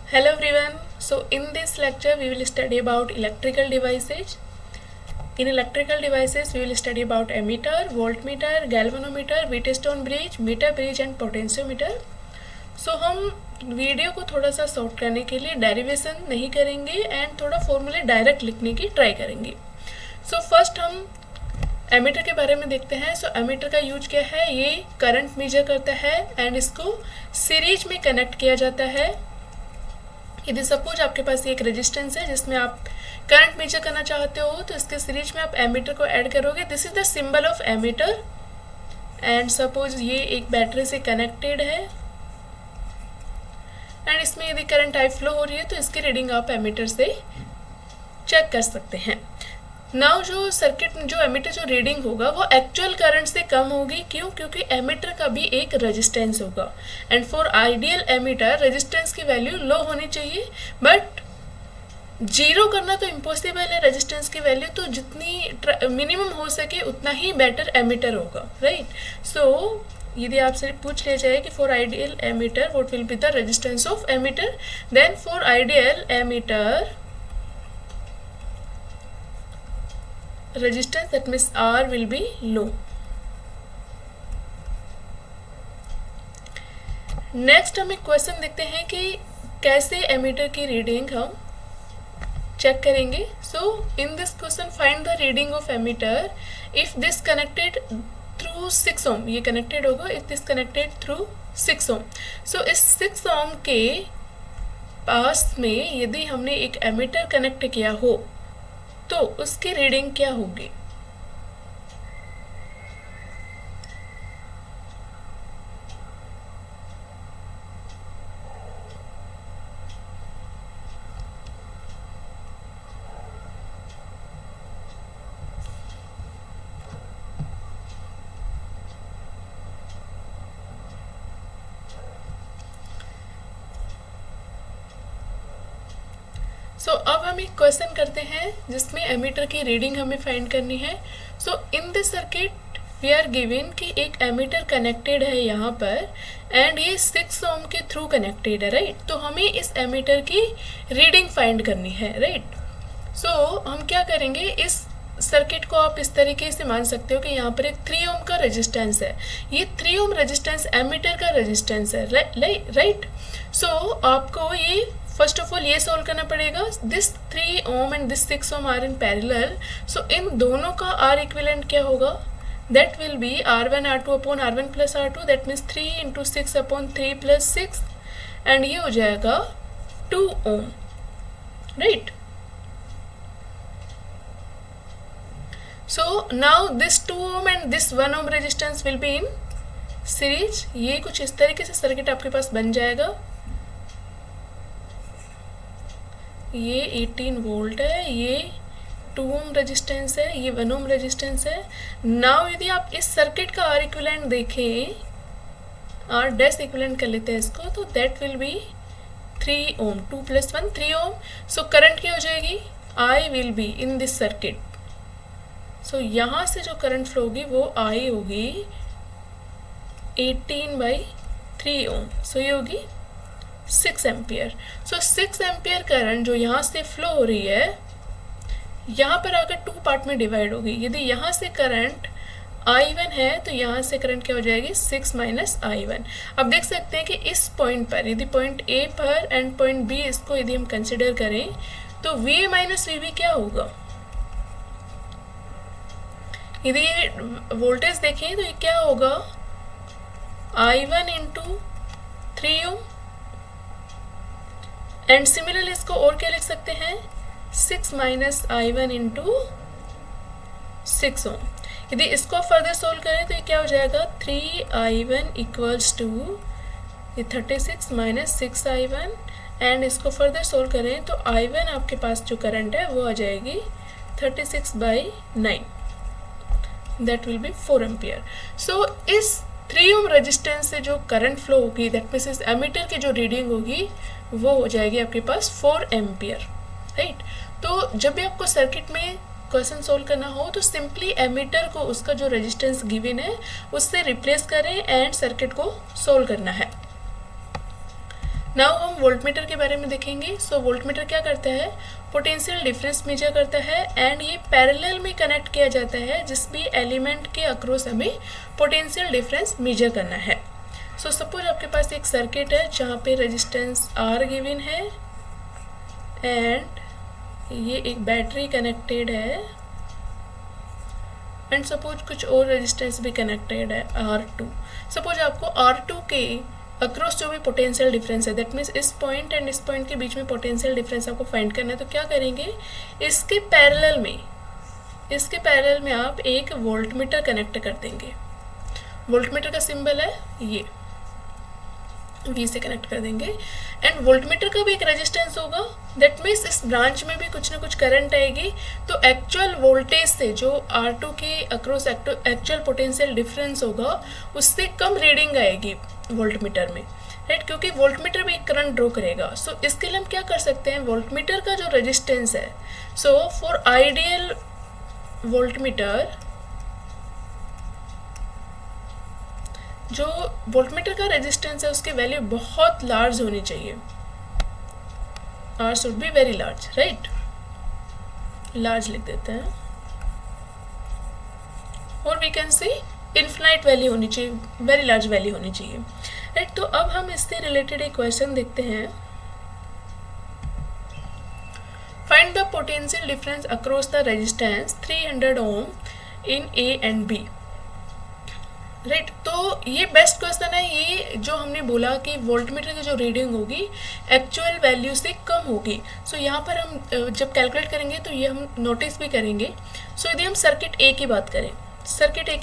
Hello everyone. So in this lecture we will study about electrical devices. In electrical devices we will study about ammeter, voltmeter, galvanometer, Wheatstone bridge, meter bridge and potentiometer. So हम video को थोड़ा सा short करने के लिए derivation नहीं करेंगे and थोड़ा फॉर्मूले डायरेक्ट लिखने की ट्राई करेंगे. सो फर्स्ट हम एमीटर के बारे में देखते हैं. सो एमीटर का यूज क्या है, ये करंट मेजर करता है एंड इसको सीरीज में कनेक्ट किया जाता है. यदि सपोज आपके पास ये एक रेजिस्टेंस है जिसमें आप करंट मेजर करना चाहते हो तो इसके सीरीज में आप एमीटर को ऐड करोगे. This is the symbol of ammeter and suppose ये एक बैटरी से कनेक्टेड है एंड इसमें यदि करंट आई फ्लो हो रही है तो इसकी रीडिंग आप एमीटर से चेक कर सकते हैं. नाउ जो सर्किट जो एमीटर जो रीडिंग होगा वो एक्चुअल करंट से कम होगी. क्यों? क्योंकि एमीटर का भी एक रेजिस्टेंस होगा and for ideal ammeter resistance की वैल्यू लो होनी चाहिए, बट जीरो करना तो इम्पॉसिबल है रेजिस्टेंस की वैल्यू. तो जितनी मिनिमम हो सके उतना ही बेटर एमीटर होगा, राइट. सो यदि आपसे पूछ लिया जाए कि for ideal ammeter what will be the resistance of ammeter, then for ideal ammeter resistance that means R will be low. Next हम एक क्वेश्चन देखते हैं कि कैसे एमीटर की रीडिंग हम चेक करेंगे. So in this question find the reading of ammeter if this connected through 6 ohm. ये कनेक्टेड होगा if this connected through 6 ohm. So इस 6 ओम के पास में यदि हमने एक एमीटर कनेक्ट किया हो तो उसकी रीडिंग क्या होगी. सो अब हम एक क्वेश्चन करते हैं जिसमें एमीटर की रीडिंग हमें फाइंड करनी है. So in this circuit we are given कि एक एमीटर कनेक्टेड है यहाँ पर एंड ये 6 ओम के थ्रू कनेक्टेड है, राइट. तो हमें इस एमीटर की रीडिंग फाइंड करनी है, राइट. सो हम क्या करेंगे, इस सर्किट को आप इस तरीके से मान सकते हो कि यहाँ पर एक 3 ओम का रेजिस्टेंस है. ये 3 ओम रेजिस्टेंस एमीटर का रेजिस्टेंस है, राइट. सो आपको ये फर्स्ट ऑफ ऑल ये सोल्व करना पड़ेगा. This 3 ohm and this 6 ohm are in parallel. So इन दोनों का आर इक्विवेलेंट क्या होगा, that will be R1 R2 upon R1 plus R2. That means 3 into 6 upon 3 plus 6 and ये हो जाएगा 2 ohm, right. So now this 2 ohm and this 1 ohm resistance will be in series. ये कुछ इस तरीके से सर्किट आपके पास बन जाएगा. ये 18 वोल्ट है, ये 2 ओम रेजिस्टेंस है, ये 1 ओम रेजिस्टेंस है. नाउ यदि आप इस सर्किट का आर इक्विवेलेंट देखें, आर डैश इक्विवेलेंट कर लेते हैं इसको, तो that will be 3 ohm. 2 plus 1 3 ohm. So current क्या हो जाएगी, I will be in this circuit. So यहाँ से जो करंट फ्लो होगी वो आई होगी 18/3 ओम. सो ये होगी 6 एम्पियर. सो 6 एम्पियर करंट जो यहाँ से फ्लो हो रही है यहाँ पर आकर 2 पार्ट में डिवाइड होगी. यदि यहाँ से करंट I1 है तो यहाँ से करंट क्या हो जाएगी 6 माइनस I1. अब देख सकते हैं कि इस पॉइंट पर यदि पॉइंट A पर एंड पॉइंट B इसको यदि हम कंसिडर करें तो VA माइनस VB क्या होगा. यदि ये वोल्टेज देखें तो ये क्या होगा I1 into 3 ohm and similarly इसको और क्या लिख सकते हैं 6 माइनस I1 इंटू 6 ओम. यदि इसको फर्दर सोल्व करें तो ये क्या हो जाएगा 3I1 इक्वल्स टू ये 36 माइनस 6I1 एंड इसको फर्दर सोल्व करें तो I1 आपके पास जो करंट है वो आ जाएगी 36/9. That will be 4 ampere. So इस 3 ओम रेजिस्टेंस से जो करंट फ्लो होगी दैट मीन्स इस एमीटर की जो रीडिंग होगी वो हो जाएगी आपके पास 4 एम्पियर, राइट. तो जब भी आपको सर्किट में क्वेश्चन सोल्व करना हो तो सिंपली एमीटर को उसका जो रेजिस्टेंस गिवन है उससे रिप्लेस करें एंड सर्किट को सोल्व करना है. नाउ हम वोल्टमीटर के बारे में देखेंगे। सो वोल्टमीटर क्या करता है, पोटेंशियल डिफरेंस मेजर करता है एंड ये पैरेलल में कनेक्ट किया जाता है जिस भी एलिमेंट के अक्रॉस हमें पोटेंशियल डिफरेंस मेजर करना है। सो सपोज आपके पास एक सर्किट है जहाँ पे रेजिस्टेंस R गिवन है एंड ये एक बैटरी कनेक्टेड है एंड सपोज कुछ और रेजिस्टेंस भी कनेक्टेड है R2। सपोज आपको R2 के अक्रॉस जो भी पोटेंशियल डिफरेंस है, दैट मीन्स इस पॉइंट एंड इस पॉइंट के बीच में पोटेंशियल डिफरेंस आपको फाइंड करना है। तो क्या करेंगे, इसके पैरेलल में आप एक वोल्टमीटर कनेक्ट कर देंगे। वोल्टमीटर का सिंबल है ये, V से कनेक्ट कर देंगे एंड वोल्टमीटर का भी एक रेजिस्टेंस होगा, दैट मीन्स इस ब्रांच में भी कुछ ना कुछ करंट आएगी। तो एक्चुअल वोल्टेज से जो R2 के अक्रॉस एक्चुअल पोटेंशियल डिफरेंस होगा उससे कम रीडिंग आएगी वोल्टमीटर में, राइट, क्योंकि वोल्टमीटर भी एक करंट ड्रॉ करेगा। सो इसके लिए हम क्या कर सकते हैं, वोल्टमीटर का जो रेजिस्टेंस है, सो फॉर आइडियल वोल्टमीटर, जो वोल्टमीटर का रेजिस्टेंस है उसकी वैल्यू बहुत लार्ज होनी चाहिए। R should be very large, right, large लिख देते हैं। और we can see infinite value होनी चाहिए, वेरी लार्ज वैल्यू होनी चाहिए, राइट। तो अब हम इससे रिलेटेड एक क्वेश्चन देखते हैं। Find the potential difference across the resistance 300 ohm in A and B, right. तो ये बेस्ट क्वेश्चन है। ये जो हमने बोला कि वोल्टमीटर की जो रीडिंग होगी एक्चुअल वैल्यू से कम होगी। सो यहाँ पर हम जब कैलकुलेट करेंगे तो ये हम नोटिस भी करेंगे। सो यदि हम सर्किट A की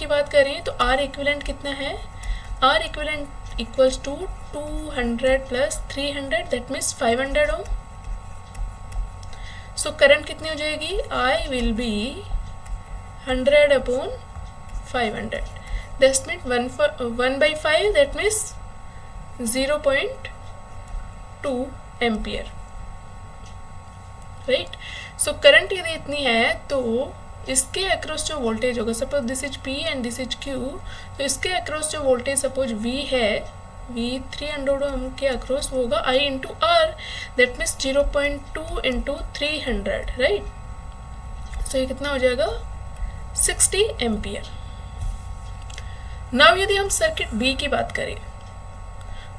बात करें तो R इक्विवेलेंट कितना है, R equivalent equals to 200 plus 300, that means 500 ohm. So current कितनी हो जाएगी, I will be 100 upon 500, that means 1/5, that means 0.2 ampere, right. So current यदि इतनी है तो इसके अक्रॉस जो वोल्टेज होगा, suppose this is P and this is Q, तो इसके अक्रॉस जो वोल्टेज सपोज V है, V 300 ओम के अक्रॉस वो होगा I into R, that means 0.2 into 300, right. So ये कितना हो जाएगा, 60 एम्पियर। नाउ यदि हम सर्किट B की बात करें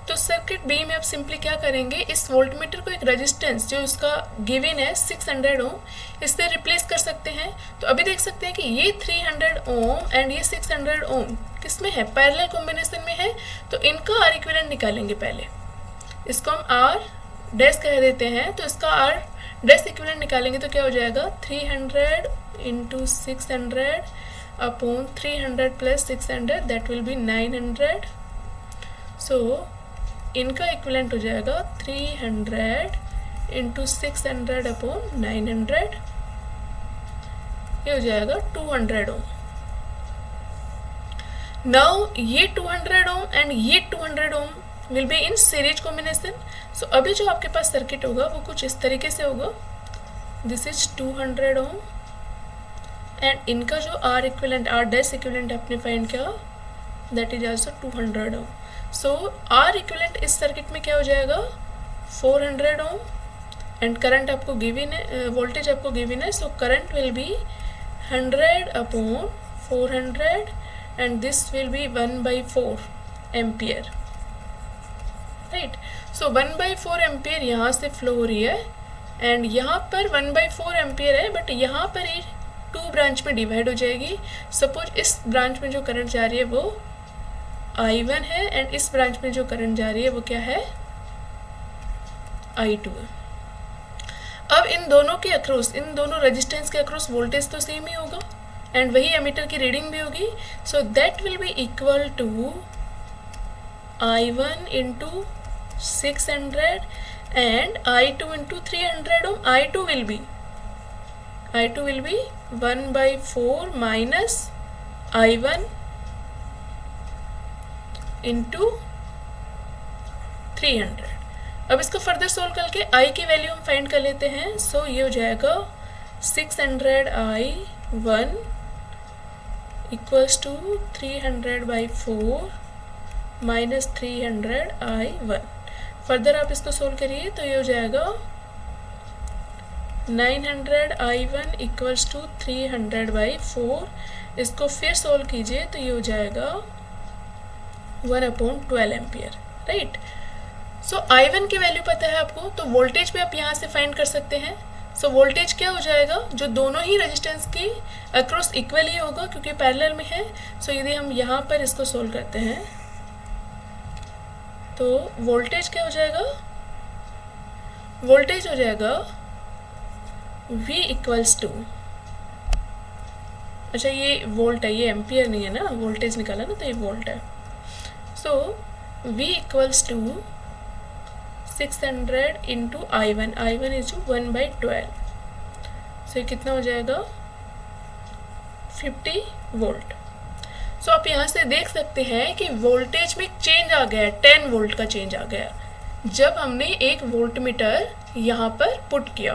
तो सर्किट B में आप सिंपली क्या करेंगे, इस वोल्टमीटर को एक रेजिस्टेंस जो इसका गिवन है 600 ओम, इससे रिप्लेस कर सकते हैं। तो अभी देख सकते हैं कि ये 300 ओम एंड ये 600 ओम किस में है, पैरेलल कॉम्बिनेशन में है। तो इनका R इक्विवेलेंट निकालेंगे पहले, इसको हम R डैश कह देते हैं। तो इसका R डैश इक्विवेलेंट निकालेंगे तो क्या हो जाएगा, 300 into 600 upon 300 plus 600, that will B 900। सो इनका इक्विवेलेंट हो जाएगा 300 इंटू 600 अपॉन 900, ये हो जाएगा 200 ओम। नाउ ये 200 ओम एंड ये 200 ohm will be in series combination. So अभी जो आपके पास सर्किट होगा वो कुछ इस तरीके से होगा, दिस इज 200 ओम एंड इनका जो R equivalent, R dash equivalent आपने फाइंड किया, that is also 200 ohm. So R equivalent इस सर्किट में क्या हो जाएगा, 400 ओम एंड करंट आपको गिवन है, वोल्टेज आपको गिवन है। So current will be 100 upon 400 and this will be 1/4 ampere, right. So 1/4 ampere यहाँ से फ्लो हो रही है एंड यहाँ पर 1/4 एम्पियर है, बट यहाँ पर ये 2 ब्रांच में डिवाइड हो जाएगी। सपोज इस ब्रांच में जो करंट जा रही है वो I1 है एंड इस ब्रांच में जो करंट जा रही है वो क्या है, I2 है। अब इन दोनों के अक्रॉस, इन दोनों रेजिस्टेंस के अक्रॉस वोल्टेज तो सेम ही होगा एंड वही एमीटर की रीडिंग भी होगी। So that will be equal to I1 into 600 and I2 into 300 ohm. I2 will be 1/4 minus I1 into 300। अब इसको फर्दर सोल्व करके I की वैल्यू हम फाइंड कर लेते हैं। सो ये हो जाएगा 600 I1 equals to 300/4 minus 300 I1। Further आप इसको सोल्व करिए तो ये हो जाएगा 900 I1 इक्वल्स टू 300/4। इसको फिर सोल्व कीजिए तो ये हो जाएगा 1/12 एम्पियर, राइट। सो I1 की वैल्यू पता है आपको, तो वोल्टेज भी आप यहाँ से फाइंड कर सकते हैं। सो वोल्टेज क्या हो जाएगा, जो दोनों ही रेजिस्टेंस की अक्रॉस इक्वली होगा क्योंकि पैरेलल में है। सो यदि हम यहाँ पर इसको सोल्व करते हैं तो वोल्टेज क्या हो जाएगा, वोल्टेज हो जाएगा V इक्वल्स टू, अच्छा ये वोल्ट है, ये एम्पियर नहीं है ना, वोल्टेज निकाला ना तो ये वोल्ट है। So V equals to 600 into I1, I1 is 1/12। सो ये कितना हो जाएगा 50 वोल्ट। सो आप यहाँ से देख सकते हैं कि वोल्टेज में चेंज आ गया, 10 वोल्ट का चेंज आ गया जब हमने एक वोल्टमीटर यहाँ पर पुट किया।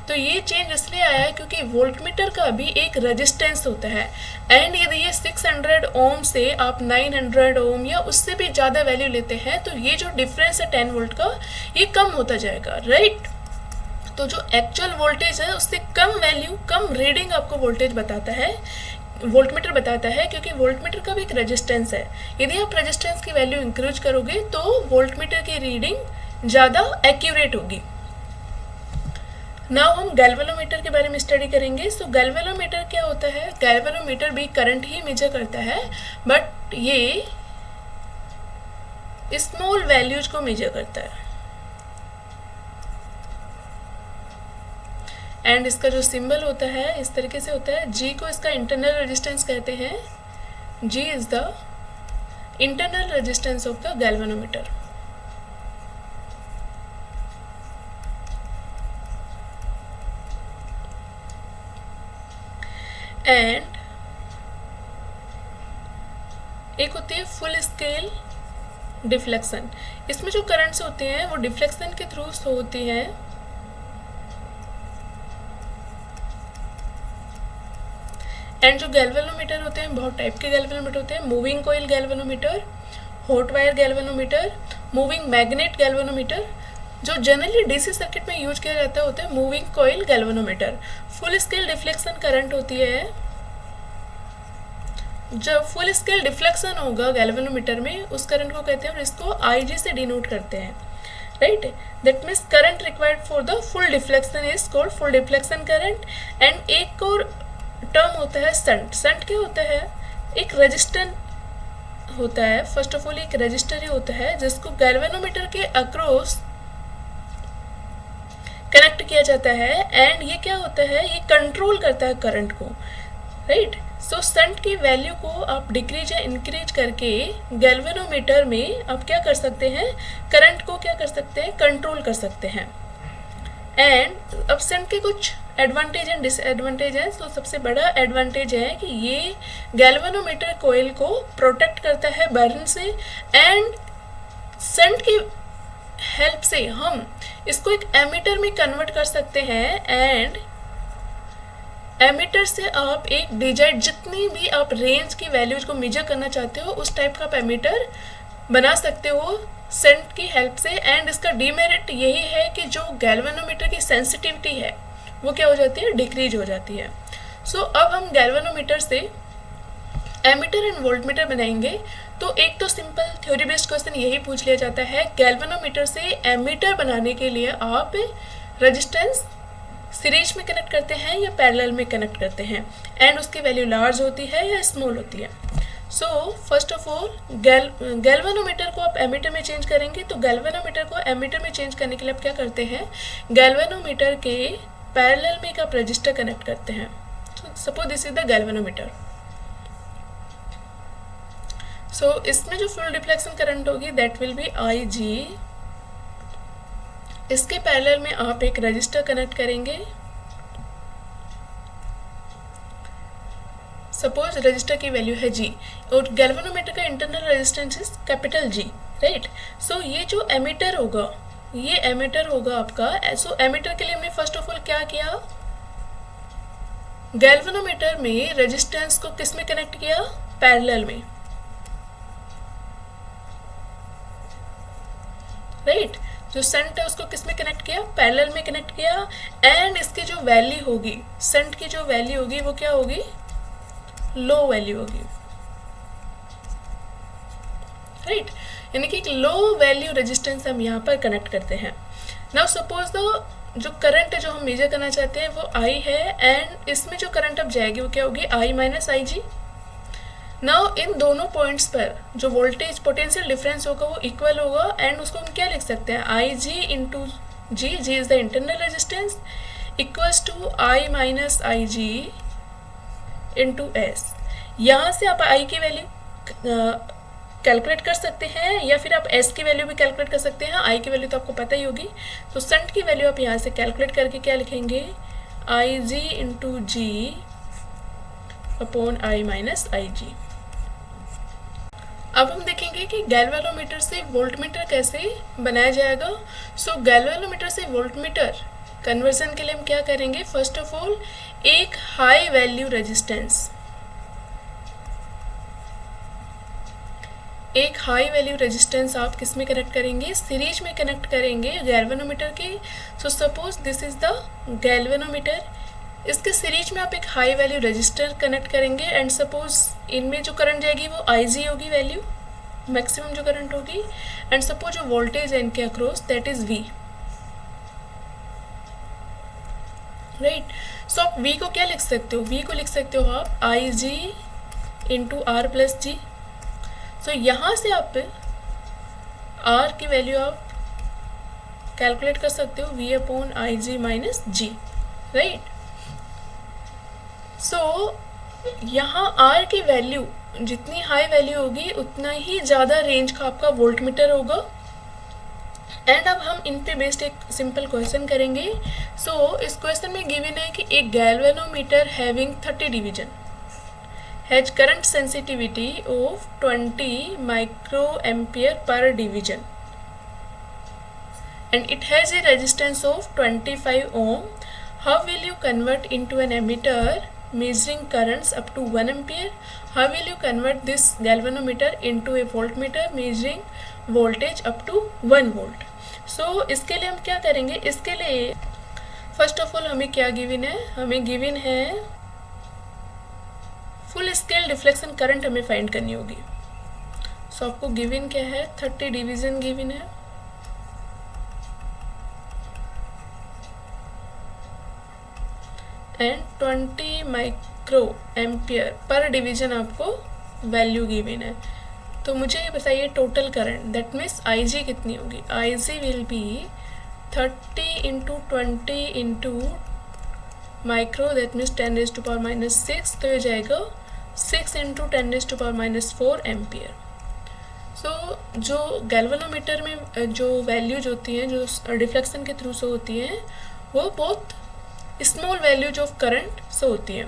तो ये चेंज इसलिए आया है क्योंकि वोल्टमीटर का भी एक रेजिस्टेंस होता है, एंड यदि ये 600 ओम से आप 900 ओम या उससे भी ज़्यादा वैल्यू लेते हैं तो ये जो डिफरेंस है 10 वोल्ट का, ये कम होता जाएगा, राइट। तो जो एक्चुअल वोल्टेज है उससे कम वैल्यू, कम रीडिंग आपको वोल्टेज बताता है, वोल्टमीटर बताता है, क्योंकि वोल्टमीटर का भी एक रेजिस्टेंस है। यदि आप रेजिस्टेंस की वैल्यू इंक्रीज करोगे तो वोल्टमीटर की रीडिंग ज़्यादा एक्यूरेट होगी। नाउ हम गैल्वेनोमीटर के बारे में स्टडी करेंगे। सो गैल्वेनोमीटर क्या होता है, गैल्वेनोमीटर भी करंट ही मेजर करता है, बट ये स्मॉल वैल्यूज को मेजर करता है। एंड इसका जो सिंबल होता है इस तरीके से होता है, G को इसका इंटरनल रेजिस्टेंस कहते हैं। G is the internal resistance of the galvanometer. And एक होती है फुल स्केल डिफ्लेक्शन। इसमें जो करंट्स होते हैं वो डिफ्लेक्शन के थ्रू होती हैं। एंड जो गैल्वेनोमीटर होते हैं, बहुत टाइप के गैल्वेनोमीटर होते हैं। Moving coil galvanometer, hot wire galvanometer, moving magnet galvanometer. जो जनरली डीसी सर्किट में यूज किया जाता होता है moving coil galvanometer. Full scale deflection current होती है, जब फुल स्केल डिफ्लेक्शन होगा गैल्वेनोमीटर में उस करंट को कहते हैं, और इसको IG से डिनोट करते हैं, right. That means current required for the full deflection is called full deflection current. And एक और टर्म होता है संट। संट क्या होता है, एक रेजिस्टेंस होता है, फर्स्ट ऑफ ऑल एक रेजिस्टर ही होता है जिसको गैल्वेनोमीटर के अक्रॉस कनेक्ट किया जाता है। एंड ये क्या होता है, ये कंट्रोल करता है करंट को, राइट। सो संट की वैल्यू को आप डिक्रीज या इंक्रीज करके गैल्वेनोमीटर में आप क्या कर सकते हैं, करंट को क्या कर सकते हैं, कंट्रोल कर सकते हैं। एंड अब संट के कुछ एडवांटेज एंड डिसएडवांटेज है। तो सबसे बड़ा एडवांटेज है कि ये गैल्वेनोमीटर कॉइल को प्रोटेक्ट करता है बर्न से, एंड संट की हेल्प से हम इसको एक एमीटर में कन्वर्ट कर सकते हैं। एंड एमीटर से आप एक डिजाइन, जितनी भी आप रेंज की वैल्यूज को मेजर करना चाहते हो उस टाइप का आप एमीटर बना सकते हो सेंट की हेल्प से। एंड इसका डीमेरिट यही है कि जो गैल्वेनोमीटर की सेंसिटिविटी है वो क्या हो जाती है, डिक्रीज हो जाती है। सो अब हम गैल्वेनोमीटर से एमीटर एंड वोल्टमीटर बनाएंगे। तो एक तो सिंपल थ्योरी बेस्ड क्वेश्चन यही पूछ लिया जाता है, गैल्वेनोमीटर से एमीटर बनाने के लिए आप रेजिस्टेंस सीरीज में कनेक्ट करते हैं या पैरेलल में कनेक्ट करते हैं, एंड उसकी वैल्यू लार्ज होती है या स्मॉल होती है। सो फर्स्ट ऑफ ऑल गैल्वेनोमीटर को आप एमीटर में चेंज करेंगे। तो गैल्वेनोमीटर को एमीटर में चेंज करने के लिए आप क्या करते हैं, गैल्वेनोमीटर के पैरेलल में एक आप रजिस्टर कनेक्ट करते हैं। Suppose this is the galvanometer. So इसमें जो फुल डिफ्लेक्शन करंट होगी दैट विल बी IG। इसके पैरेलल में आप एक रजिस्टर कनेक्ट करेंगे। सपोज रजिस्टर की वैल्यू है G और गैल्वेनोमीटर का internal resistance is capital G, right. So ये जो एमीटर होगा, ये एमीटर होगा आपका। सो एमीटर के लिए हमने फर्स्ट ऑफ ऑल क्या किया, गैल्वेनोमीटर में रेजिस्टेंस को किस में कनेक्ट किया, पैरेलल में, राइट। जो शंट है उसको किस में कनेक्ट किया, पैरेलल में कनेक्ट किया, एंड इसकी जो वैल्यू होगी, शंट की जो वैल्यू होगी वो क्या होगी, लो वैल्यू होगी, राइट। यानी कि एक लो वैल्यू रेजिस्टेंस हम यहाँ पर कनेक्ट करते हैं। नाउ सपोज द जो करंट है जो हम मेजर करना चाहते हैं वो I है, एंड इसमें जो करंट अब जाएगी वो क्या होगी, I minus I G. Now इन दोनों पॉइंट्स पर जो वोल्टेज पोटेंशियल डिफरेंस होगा वो इक्वल होगा, एंड उसको हम क्या लिख सकते हैं, I G into G, G is the internal resistance, equals to I minus I G into S. यहाँ से आप आई की वैल्यू कैलकुलेट कर सकते हैं, या फिर आप एस की वैल्यू भी कैलकुलेट कर सकते हैं। आई की वैल्यू तो आपको पता ही होगी, तो शंट की वैल्यू आप यहाँ से कैलकुलेट करके क्या लिखेंगे, I G into G upon I minus I G. अब हम देखेंगे कि गैल्वेनोमीटर से वोल्टमीटर कैसे बनाया जाएगा। सो गैल्वेनोमीटर से वोल्टमीटर कन्वर्जन के लिए हम क्या करेंगे, फर्स्ट ऑफ ऑल एक हाई वैल्यू रेजिस्टेंस, एक हाई वैल्यू रेजिस्टेंस आप किस में कनेक्ट करेंगे, सीरीज में कनेक्ट करेंगे गैल्वेनोमीटर के। So suppose this is the galvanometer, इसके सीरीज में आप एक हाई वैल्यू रजिस्टर कनेक्ट करेंगे, एंड सपोज इनमें जो करंट जाएगी वो आई जी होगी वैल्यू, मैक्सिमम जो करंट होगी, एंड सपोज जो वोल्टेज है इनके across that is V, right. So आप वी को क्या लिख सकते हो, वी को लिख सकते हो आप आई जी इंटू आर प्लस जी। सो यहाँ से आप आर की वैल्यू आप कैलकुलेट कर सकते हो, V upon I G minus G, right. So यहाँ R की वैल्यू जितनी हाई वैल्यू होगी उतना ही ज़्यादा रेंज का आपका वोल्टमीटर होगा। एंड अब हम इन पे बेस्ड एक सिंपल क्वेश्चन करेंगे। सो इस क्वेश्चन में गिवन है कि एक galvanometer having 30 division has current sensitivity of 20 micro ampere per division and it has a resistance of 25 ohm. How will you convert into an ammeter measuring currents up to 1 ampere? How will you convert this galvanometer into a voltmeter measuring voltage up to 1 volt? So इसके लिए हम क्या करेंगे, इसके लिए first of all हमें क्या given है, हमें गिवन है फुल स्केल डिफ्लेक्शन करंट हमें फाइंड करनी होगी। सो आपको गिवन क्या है, 30 डिवीजन गिवन है, and 20 micro ampere per division आपको वैल्यू गिवन है। तो मुझे ये बताइए total current, that means I G कितनी होगी, I G will be 30 into 20 into micro, that means 10⁻⁻⁶, तो ये जाएगा 6 इंटू 10⁻⁻⁴ एम्पियर। सो जो गैल्वेनोमीटर में जो वैल्यूज होती हैं जो डिफ्लेक्शन के थ्रू से होती हैं वो बहुत स्मॉल वैल्यूज ऑफ करंट से होती है।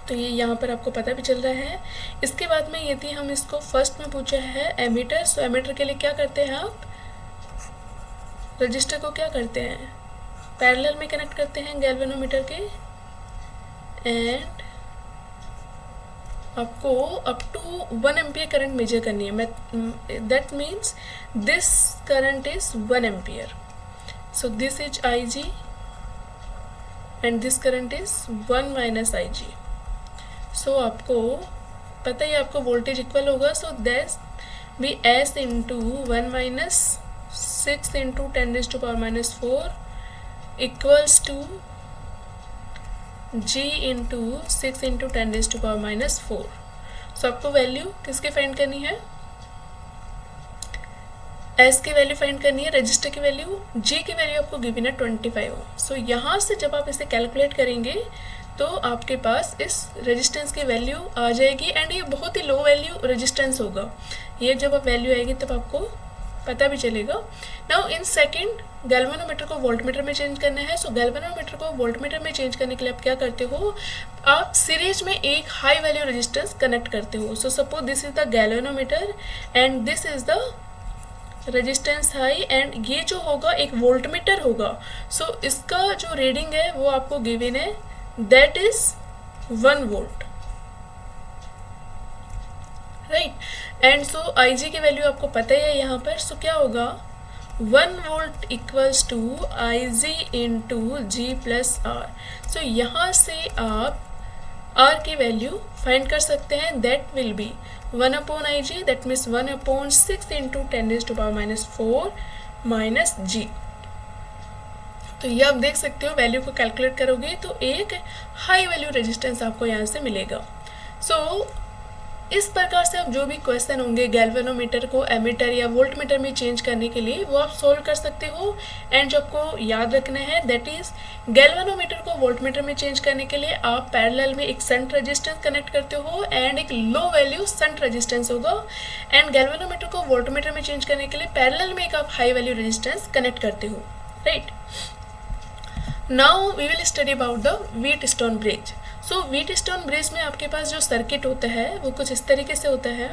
तो ये यहाँ पर आपको पता भी चल रहा है। इसके बाद में यदि हम इसको फर्स्ट में पूछा है एमीटर, सो एमीटर के लिए क्या करते हैं आप, रजिस्टर को क्या करते हैं, पैरेलल में कनेक्ट करते हैं गैल्वेनोमीटर के, एंड आपको up to 1 ampere current measure करनी है। That means this current is 1 ampere, so this is I G and this current is 1 minus IG. So आपको पता ही आपको वोल्टेज इक्वल होगा, so that भी S into 1 minus 6 into 10⁻⁴ equals to G into 6 into 10⁻⁴. So आपको value किसकी find करनी है, S की वैल्यू फाइंड करनी है, रजिस्टर की वैल्यू, जी की वैल्यू आपको गिवन है 25 ओम। सो यहाँ से जब आप इसे कैलकुलेट करेंगे तो आपके पास इस रेजिस्टेंस की वैल्यू आ जाएगी, एंड ये बहुत ही लो वैल्यू रेजिस्टेंस होगा। ये जब आप वैल्यू आएगी तब आपको पता भी चलेगा। नाउ इन सेकंड गैल्वेनोमीटर को वोल्टमीटर में चेंज करना है। सो गैल्वेनोमीटर को वोल्टमीटर में चेंज करने के लिए आप क्या करते हो, आप सीरीज में एक हाई वैल्यू रेजिस्टेंस कनेक्ट करते हो। सो suppose this is the galvanometer and this is the resistance high, and ये जो होगा एक वोल्टमीटर होगा। सो इसका जो रीडिंग है वो आपको गिवन है, that is 1 volt, right. And so I G की वैल्यू आपको पता ही है यहाँ पर। सो क्या होगा, 1 volt equals to IG into G plus R। So यहाँ से आप R की वैल्यू फाइंड कर सकते हैं। That will B 1 upon IG, that means 1 upon 6 into 10⁻⁴ minus G। तो ये आप देख सकते हो, वैल्यू को कैलकुलेट करोगे तो एक हाई वैल्यू रेजिस्टेंस आपको यहाँ से मिलेगा। सो इस प्रकार से आप जो भी क्वेश्चन होंगे गैल्वेनोमीटर को एमीटर या वोल्टमीटर में चेंज करने के लिए, वो आप सोल्व कर सकते हो। एंड जो आपको याद रखना है दैट इज गैल्वेनोमीटर को वोल्टमीटर में चेंज करने के लिए आप पैरेलल में एक शंट रेजिस्टेंस कनेक्ट करते हो एंड एक लो वैल्यू शंट रेजिस्टेंस होगा। एंड गैल्वेनोमीटर को वोल्टमीटर में चेंज करने के लिए पैरेलल में एक आप हाई वैल्यू रेजिस्टेंस कनेक्ट करते हो, right. Now we will study about the Wheatstone bridge. So Wheatstone bridge में आपके पास जो सर्किट होता है वो कुछ इस तरीके से होता है।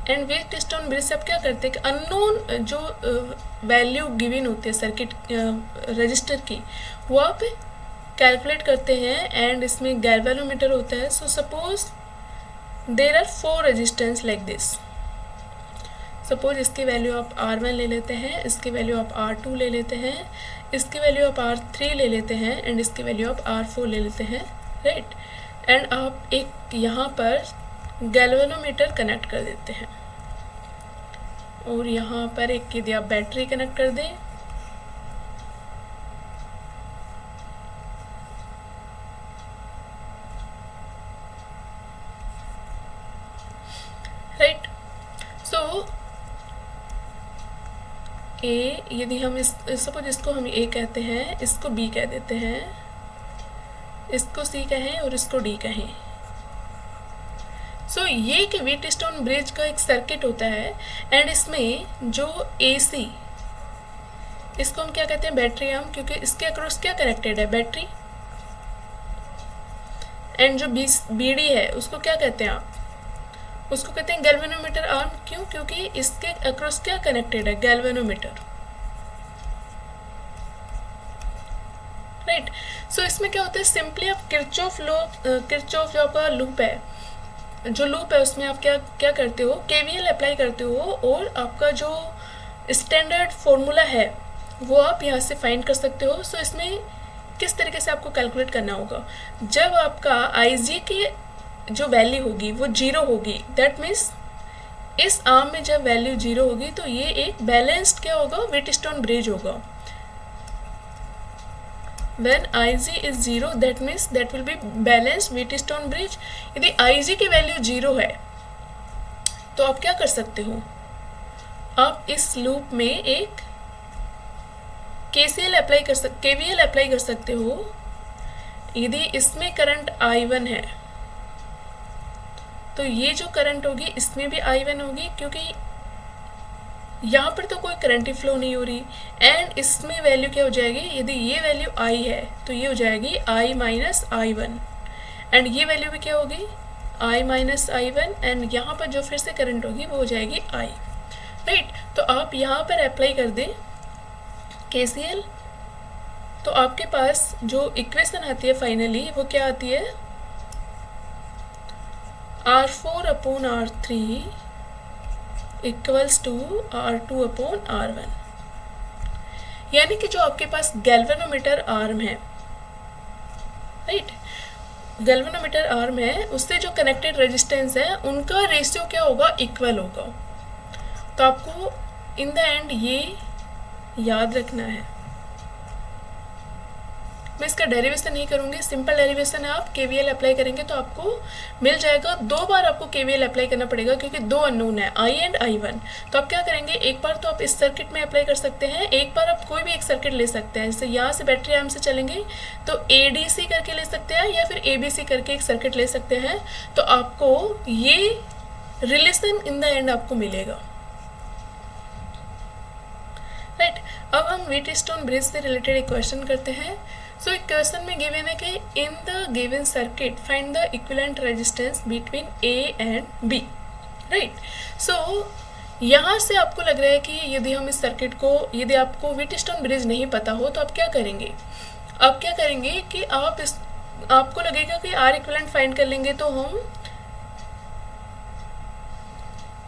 एंड व्हीटस्टोन ब्रिज से आप क्या करते हैं कि अननोन जो वैल्यू गिवन होती है सर्किट रजिस्टर की, वो आप कैलकुलेट करते हैं। एंड इसमें गैल्वेनोमीटर होता है। So suppose there are 4 resistance like this. Suppose इसकी वैल्यू आप R1 ले लेते हैं, इसकी वैल्यू आप R2 ले लेते हैं, इसकी वैल्यू आप R3 ले लेते हैं एंड इसकी वैल्यू आप R4 ले लेते हैं, राइट। एंड आप एक यहाँ पर गैल्वेनोमीटर कनेक्ट कर देते हैं और यहाँ पर एक यदि आप बैटरी कनेक्ट कर दें, राइट। सो ए, यदि हम इस सपोज इसको हम ए कहते हैं, इसको बी कह देते हैं, इसको सी कहें और इसको डी कहें। सो ये कि व्हीटस्टोन ब्रिज का एक सर्किट होता है एंड इसमें जो AC, इसको हम क्या कहते हैं बैटरी आर्म, क्योंकि इसके अक्रॉस क्या कनेक्टेड है बैटरी। एंड जो BD है उसको क्या कहते हैं आप, उसको कहते हैं गैल्वेनोमीटर आर्म। क्यों? क्योंकि इसके अक्रॉस क्या कनेक्टेड है गैल्वेनोमीटर, राइट। सो इसमें क्या होता है, सिंपली आप किरचॉफ जो आपका लूप है, जो लूप है उसमें आप क्या करते हो, KVL अप्लाई करते हो और आपका जो स्टैंडर्ड फॉर्मूला है वो आप यहाँ से फाइंड कर सकते हो। सो इसमें किस तरीके से आपको कैलकुलेट करना होगा, जब आपका IG की जो वैल्यू होगी वो 0 होगी, दैट मीन्स इस आर्म में जब वैल्यू 0 होगी तो ये एक बैलेंस्ड क्या होगा, व्हीटस्टोन ब्रिज होगा। When IG is 0 that means that will be balanced Wheatstone bridge. यदि IG की वैल्यू 0 है तो आप क्या कर सकते हो, आप इस लूप में एक KVL अप्लाई कर सकते हो। यदि इसमें करंट I1 है तो ये जो करंट होगी इसमें भी I1 होगी, क्योंकि यहाँ पर तो कोई करंट ही फ्लो नहीं हो रही। एंड इसमें वैल्यू क्या हो जाएगी, यदि ये वैल्यू I है तो ये हो जाएगी I माइनस I1 एंड ये वैल्यू भी क्या होगी I माइनस I1 एंड यहाँ पर जो फिर से करंट होगी वो हो जाएगी I, राइट। तो आप यहाँ पर अप्लाई कर दें KCL, तो आपके पास जो इक्वेशन आती है फाइनली वो क्या आती है, R4 upon R3 equals to R2 upon R1। यानी कि जो आपके पास गैल्वेनोमीटर आर्म है, राइट, गैल्वेनोमीटर आर्म है उससे जो कनेक्टेड रेजिस्टेंस है उनका रेशियो क्या होगा, इक्वल होगा। तो आपको इन द एंड ये याद रखना है। मैं इसका डेरिवेशन नहीं करूँगी, सिंपल डेरिवेशन है, आप KVL अप्लाई करेंगे तो आपको मिल जाएगा। 2 बार आपको KVL अप्लाई करना पड़ेगा क्योंकि 2 अननोन है I एंड I1। तो आप क्या करेंगे, एक बार तो आप इस सर्किट में अप्लाई कर सकते हैं, एक बार आप कोई भी एक सर्किट ले सकते हैं। जैसे यहाँ से बैटरी आर्म से चलेंगे तो ADC करके ले सकते हैं या फिर ABC करके एक सर्किट ले सकते हैं। तो आपको ये रिलेशन इन द एंड आपको मिलेगा, राइट। अब हम व्हीटस्टोन ब्रिज से रिलेटेड एक क्वेश्चन करते हैं। सो एक क्वेश्चन में गिवन है कि in the given circuit find the equivalent resistance between A and B, right. So यहाँ से आपको लग रहा है कि यदि हम इस सर्किट को, यदि आपको व्हीटस्टोन ब्रिज नहीं पता हो तो आप क्या करेंगे, कि आपको लगेगा कि R इक्विवेलेंट फाइंड कर लेंगे तो हम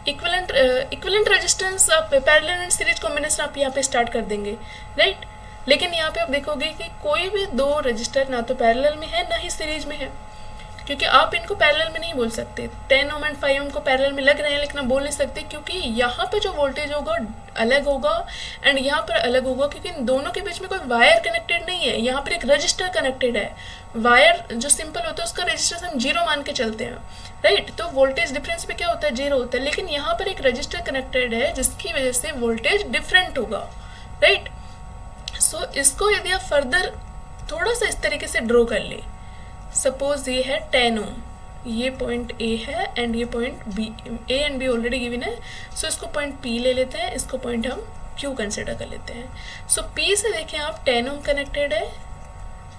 इक्विवेलेंट रेजिस्टेंस आप पैरेलल एंड सीरीज कॉम्बिनेशन आप यहाँ पे स्टार्ट कर देंगे, राइट। लेकिन यहाँ पे आप देखोगे कि कोई भी दो रजिस्टर ना तो पैरेलल में है ना ही सीरीज में है, क्योंकि आप इनको पैरेलल में नहीं बोल सकते। 10 ओम एंड 5 ओम को पैरेलल में लग रहे हैं लेकिन आप बोल नहीं सकते, क्योंकि यहाँ पे जो वोल्टेज होगा अलग होगा एंड यहाँ पर अलग होगा, क्योंकि इन दोनों के बीच में कोई वायर कनेक्टेड नहीं है। यहाँ पर एक रजिस्टर कनेक्टेड है। वायर जो सिंपल होता है उसका रजिस्टर हम 0 मान के चलते हैं, राइट। तो वोल्टेज डिफरेंस पे क्या होता है, 0 होता है। लेकिन यहाँ पर एक रजिस्टर कनेक्टेड है जिसकी वजह से वोल्टेज डिफरेंट होगा, राइट। सो इसको यदि आप फर्दर थोड़ा सा इस तरीके से ड्रॉ कर ले, सपोज ये है 10 ओम, ये पॉइंट ए है एंड ये point B, A and B already given है। सो इसको पॉइंट पी ले लेते हैं, इसको पॉइंट हम क्यू कंसिडर कर लेते हैं। सो पी से देखें आप 10 ओम कनेक्टेड है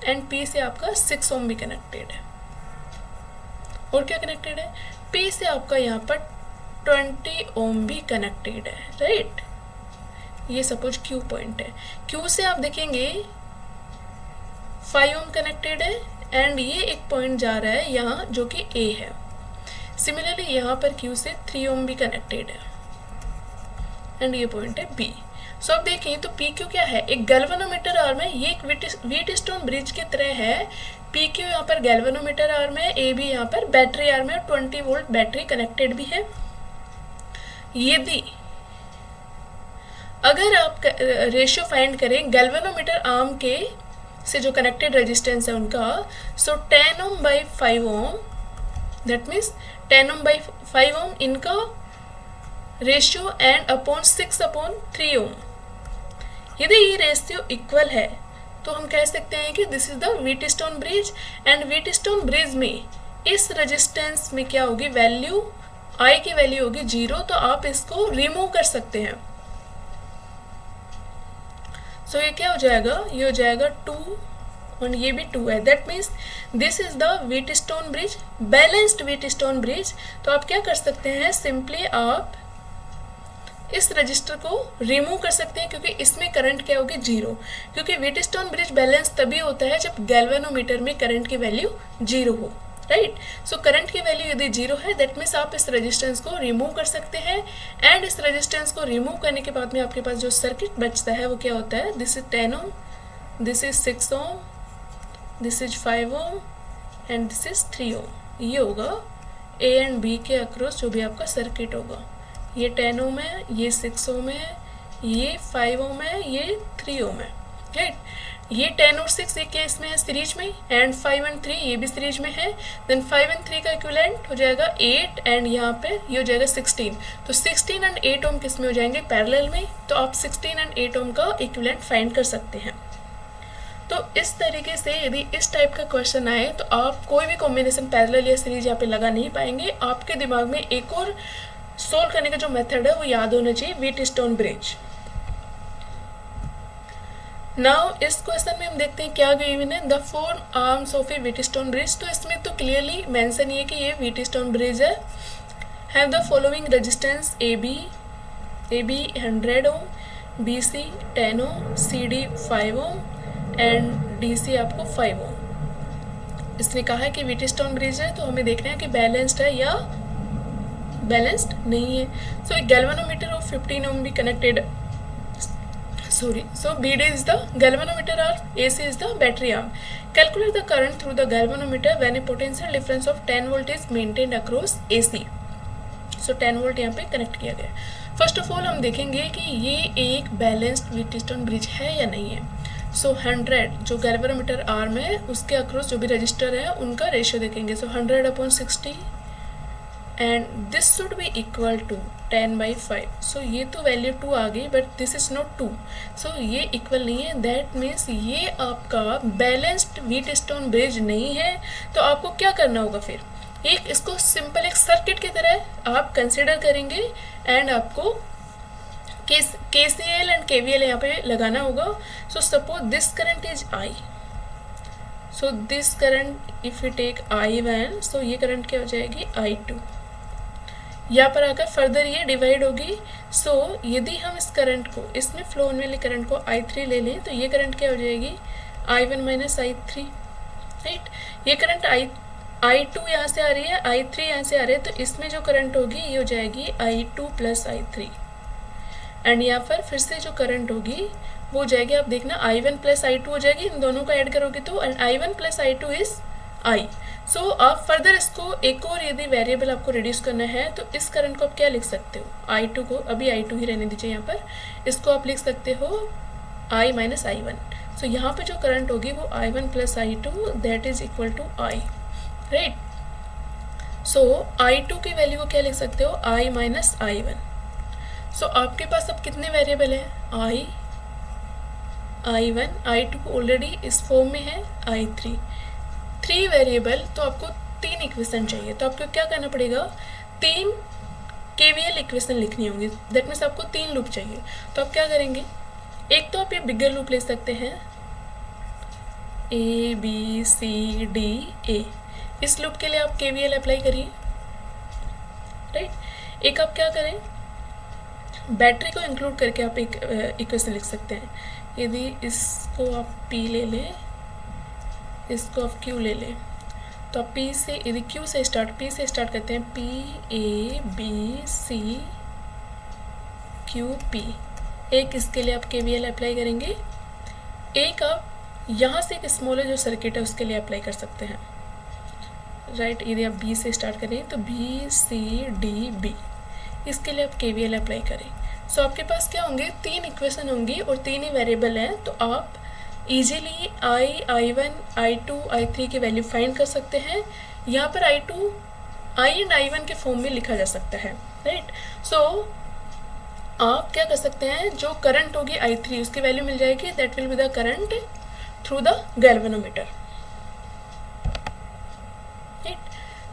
एंड पी से आपका 6 ओम भी कनेक्टेड है। और क्या कनेक्टेड है, पी से आपका यहाँ पर 20 ओम भी कनेक्टेड है, राइट। ये सपोज क्यू पॉइंट है। क्यू से आप देखेंगे 5 ओम कनेक्टेड है एंड ये एक पॉइंट जा रहा है यहाँ जो कि ए है। सिमिलरली यहाँ पर क्यू से 3 ओम भी कनेक्टेड है एंड ये पॉइंट है बी। सो अब देखें तो पी क्यू क्या है, एक गैल्वेनोमीटर आर्म है। ये एक व्हीटस्टोन ब्रिज की तरह है। पी क्यू यहाँ पर गैल्वेनोमीटर आर्म है, ए बी यहाँ पर बैटरी आर्म है, 20 वोल्ट बैटरी कनेक्टेड भी है। यदि अगर आप रेशियो फाइंड करें गैल्वेनोमीटर आर्म के से जो कनेक्टेड रेजिस्टेंस है उनका, so 10 ohm by 5 ohm, that means 10 ohm by 5 ohm इनका ratio and upon 6 upon 3 ohm. यदि ये रेशियो इक्वल है तो हम कह सकते हैं कि this is the Wheatstone bridge. And Wheatstone bridge में इस रेजिस्टेंस में क्या होगी, वैल्यू आई की वैल्यू होगी 0, तो आप इसको रिमूव कर सकते हैं। सो ये क्या हो जाएगा, ये हो जाएगा 2 और ये भी 2 है। That means this is the Wheatstone bridge, balanced Wheatstone bridge. तो आप क्या कर सकते हैं, सिंपली आप इस रजिस्टर को रिमूव कर सकते हैं, क्योंकि इसमें करंट क्या होगी 0, क्योंकि व्हीटस्टोन ब्रिज बैलेंस तभी होता है जब गैल्वेनोमीटर में करंट की वैल्यू 0 हो, राइट। सो करंट की वैल्यू यदि 0 है दैट मीन्स आप इस रेजिस्टेंस को रिमूव कर सकते हैं। एंड इस रेजिस्टेंस को रिमूव करने के बाद में आपके पास जो सर्किट बचता है वो क्या होता है, this is 10 ohm, this is 6 ohm, this is 5 ohm and this is 3 ohm. ये होगा ए एंड बी के अक्रॉस जो भी आपका सर्किट होगा। ये 10 ओम है, ये 6 ओम है, ये 5 ओम है, ये 3 ओम है, राइट। ये 10 और 6 एक केस में है सीरीज में, एंड 5 एंड 3 ये भी सीरीज में है। देन 5 एंड 3 का इक्विवेलेंट हो जाएगा 8 एंड यहाँ पे ये हो जाएगा 16। तो 16 एंड 8 ओम किस में हो जाएंगे, पैरेलल में। तो आप 16 एंड 8 ओम का इक्विवेलेंट फाइंड कर सकते हैं। तो इस तरीके से यदि इस टाइप का क्वेश्चन आए तो आप कोई भी कॉम्बिनेशन पैरेलल या सीरीज यहाँ पे लगा नहीं पाएंगे। आपके दिमाग में एक और सोल्व करने का जो मेथड है वो याद होना चाहिए, व्हीटस्टोन ब्रिज। नाउ इस क्वेश्चन में हम देखते हैं क्या गिवन है, the 4 arms of a Wheatstone bridge. तो इसमें तो क्लियरली मेंशन है कि ये व्हीटस्टोन ब्रिज है। Have the following resistance A B 100 ohm, B C 10 ohm, C D 5 ohm and D C आपको 5 ओम। इसने कहा है कि व्हीटस्टोन ब्रिज है, तो हमें देखना है कि बैलेंस्ड है या बैलेंस्ड नहीं है। सो एक गैल्वेनोमीटर ऑफ 15 ओम भी connected, sorry, so BD is the galvanometer arm, AC is the battery arm. Calculate the current through the galvanometer when a potential difference of 10 volt is maintained across AC. So 10 volt यहाँ पे connect किया गया। First of all हम देखेंगे कि ये एक balanced Wheatstone bridge है या नहीं है। सो 100 जो गैल्वेनोमीटर आर्म है उसके अक्रॉस जो भी रजिस्टर है उनका रेशियो देखेंगे। So 100 upon 60 and this should be equal to 10 by 5। So ये तो वैल्यू 2 आ गई, but this is not 2। So ये इक्वल नहीं है, दैट मीन्स ये आपका बैलेंस्ड व्हीटस्टोन ब्रिज नहीं है। तो आपको क्या करना होगा फिर, एक इसको सिंपल एक सर्किट की तरह आप कंसिडर करेंगे एंड आपको KCL एंड KVL यहाँ पे लगाना होगा। So suppose this current is I, so this current if you take I1, so ये करंट क्या हो जाएगी I2। यहाँ पर आकर फर्दर ये डिवाइड होगी। सो यदि हम इस करंट को, इसमें फ्लो होने वाले करंट को I3 ले लें तो ये करंट क्या हो जाएगी I1 माइनस I3, राइट। ये करंट I2 यहाँ से आ रही है, I3 यहाँ से आ रही है, तो इसमें जो करंट होगी ये हो जाएगी I2 प्लस I3। एंड यहाँ पर फिर से जो करंट होगी वो हो जाएगी, आप देखना I1 प्लस I2 हो जाएगी, इन दोनों को ऐड करोगे तो, and I1 plus I2 is I। सो आप फर्दर इसको एक और यदि वेरिएबल आपको रिड्यूस करना है तो इस करंट को आप क्या लिख सकते हो, I2 को, अभी I2 ही रहने दीजिए यहाँ पर, इसको आप लिख सकते हो I माइनस I1। सो यहाँ पे जो करंट होगी वो I1 plus I2 that is equal to I, right. So I2 की वैल्यू को क्या लिख सकते हो, I माइनस I1। सो आपके पास अब कितने वेरिएबल है, I1, I2 ऑलरेडी इस फॉर्म में है, I3, 3 वेरिएबल, तो आपको 3 इक्वेशन चाहिए, तो आपको क्या करना पड़ेगा, 3 KVL इक्वेशन लिखनी होंगी, दैट मीन्स आपको 3 लूप चाहिए। तो आप क्या करेंगे, एक तो आप ये बिगर लूप ले सकते हैं ABCDA, इस लूप के लिए आप KVL अप्लाई करिए, राइट। एक आप क्या करें, बैटरी को इंक्लूड करके आप एक इक्वेशन लिख सकते हैं। यदि इसको आप P ले लें, इसको आप Q ले लें, तो आप P से, यदि Q से स्टार्ट करते हैं, PABCQP, एक इसके लिए आप KVL अप्लाई करेंगे, एक आप यहाँ से एक स्मॉलर जो सर्किट है उसके लिए अप्लाई कर सकते हैं, राइट। यदि आप B से स्टार्ट करें तो BCDB, इसके लिए आप KVL अप्लाई करें। सो आपके पास क्या होंगे, 3 इक्वेशन होंगी और 3 ही वेरिएबल हैं, तो आप इजीली I1, I2, I3 की वैल्यू फाइंड कर सकते हैं। यहाँ पर I एंड I1 के फॉर्म में लिखा जा सकता है, राइट। सो आप क्या कर सकते हैं, जो करंट होगी I3 उसकी वैल्यू मिल जाएगी, that will be the current through the galvanometer, right.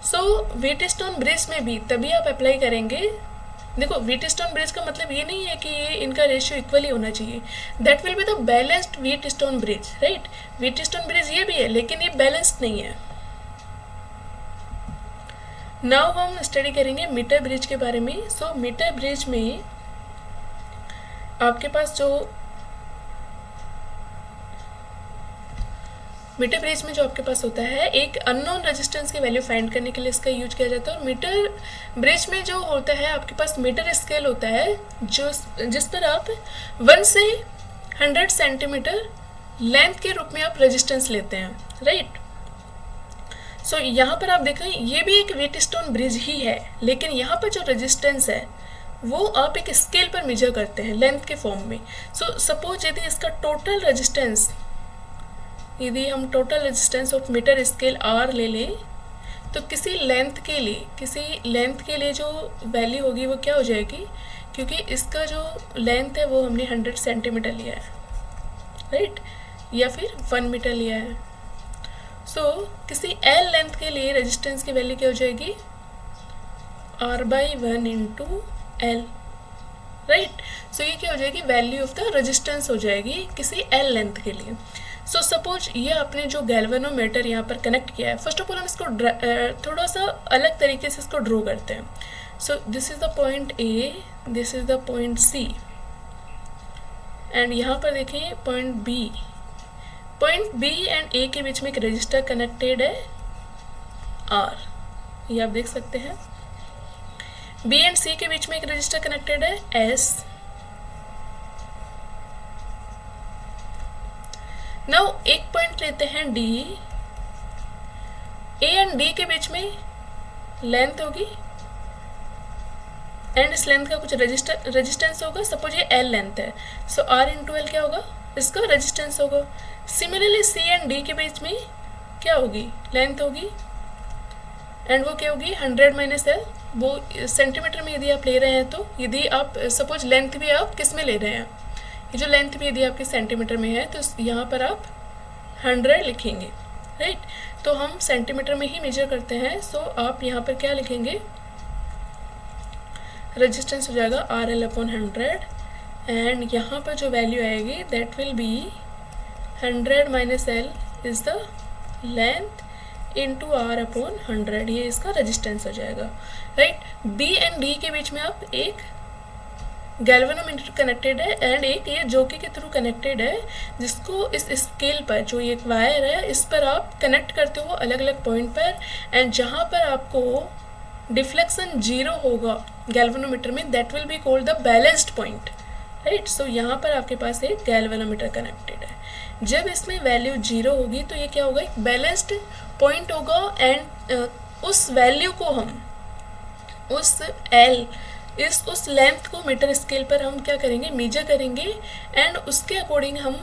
So Wheatstone bridge में भी तभी आप अप्लाई करेंगे, देखो व्हीटस्टोन ब्रिज का मतलब ये नहीं है कि ये इनका रेशियो इक्वली होना चाहिए, that will be the balanced Wheatstone bridge, right. Wheatstone bridge ये भी है लेकिन ये बैलेंस्ड नहीं है। नाउ हम स्टडी करेंगे मीटर ब्रिज के बारे में। सो मीटर ब्रिज में आपके पास जो मीटर ब्रिज में जो आपके पास होता है, एक अननोन रेजिस्टेंस की वैल्यू फाइंड करने के लिए इसका यूज किया जाता है। और मीटर ब्रिज में जो होता है आपके पास मीटर स्केल होता है, जो जिस पर आप 1 से 100 सेंटीमीटर लेंथ के रूप में आप रेजिस्टेंस लेते हैं, राइट। सो यहाँ पर आप देखें ये भी एक व्हीटस्टोन ब्रिज ही है, लेकिन यहाँ पर जो रेजिस्टेंस है वो आप एक स्केल पर मेजर करते हैं लेंथ के फॉर्म में। सो सपोज यदि इसका टोटल रेजिस्टेंस, यदि हम total resistance of meter scale R ले लें, तो किसी लेंथ के लिए जो वैल्यू होगी वो क्या हो जाएगी, क्योंकि इसका जो लेंथ है वो हमने 100 सेंटीमीटर लिया है, राइट, या फिर 1 मीटर लिया है। सो किसी L लेंथ के लिए रेजिस्टेंस की वैल्यू क्या हो जाएगी, R/1 into L, right. So ये क्या हो जाएगी, वैल्यू ऑफ द रेजिस्टेंस हो जाएगी किसी L लेंथ के लिए। सो सपोज ये आपने जो गैल्वेनोमीटर यहाँ पर कनेक्ट किया है, फर्स्ट ऑफ ऑल हम इसको थोड़ा सा अलग तरीके से इसको ड्रॉ करते हैं। सो this is the point A, this is the point C, and यहाँ पर देखिए पॉइंट B एंड A के बीच में एक रजिस्टर कनेक्टेड है R, ये आप देख सकते हैं। B एंड C के बीच में एक रजिस्टर कनेक्टेड है S। नाउ एक पॉइंट लेते हैं D, A एंड D के बीच में लेंथ होगी एंड इस लेंथ का कुछ रेजिस्टेंस होगा, सपोज ये L लेंथ है, सो R इंटू L क्या होगा, इसका रेजिस्टेंस होगा। सिमिलरली C एंड D के बीच में क्या होगी, लेंथ होगी, एंड वो क्या होगी 100 माइनस L, वो सेंटीमीटर में यदि आप ले रहे हैं, तो यदि आप सपोज लेंथ भी आप किस में ले रहे हैं, ये जो लेंथ भी यदि आपके सेंटीमीटर में है तो यहाँ पर आप 100 लिखेंगे, राइट। तो हम सेंटीमीटर में ही मेजर करते हैं, सो आप यहाँ पर क्या लिखेंगे, रेजिस्टेंस हो जाएगा RL/100, एंड यहाँ पर जो वैल्यू आएगी that will be 100 minus L is the length into R/100, ये इसका रेजिस्टेंस हो जाएगा, राइट। B एंड D के बीच में आप एक गैल्वेनोमीटर कनेक्टेड है एंड एक ये जोकी के थ्रू कनेक्टेड है, जिसको इस स्केल पर जो ये एक वायर है इस पर आप कनेक्ट करते हो अलग अलग पॉइंट पर, एंड जहाँ पर आपको डिफ्लेक्शन 0 होगा गैल्वेनोमीटर में, that will be called the balanced point, right. So यहाँ पर आपके पास एक गैल्वेनोमीटर कनेक्टेड है। जब इसमें वैल्यू 0 होगी तो ये क्या होगा, एक बैलेंस्ड पॉइंट होगा, एंड उस वैल्यू को हम उस एल उस लेंथ को मीटर स्केल पर हम क्या करेंगे, मेजर करेंगे, एंड उसके अकॉर्डिंग हम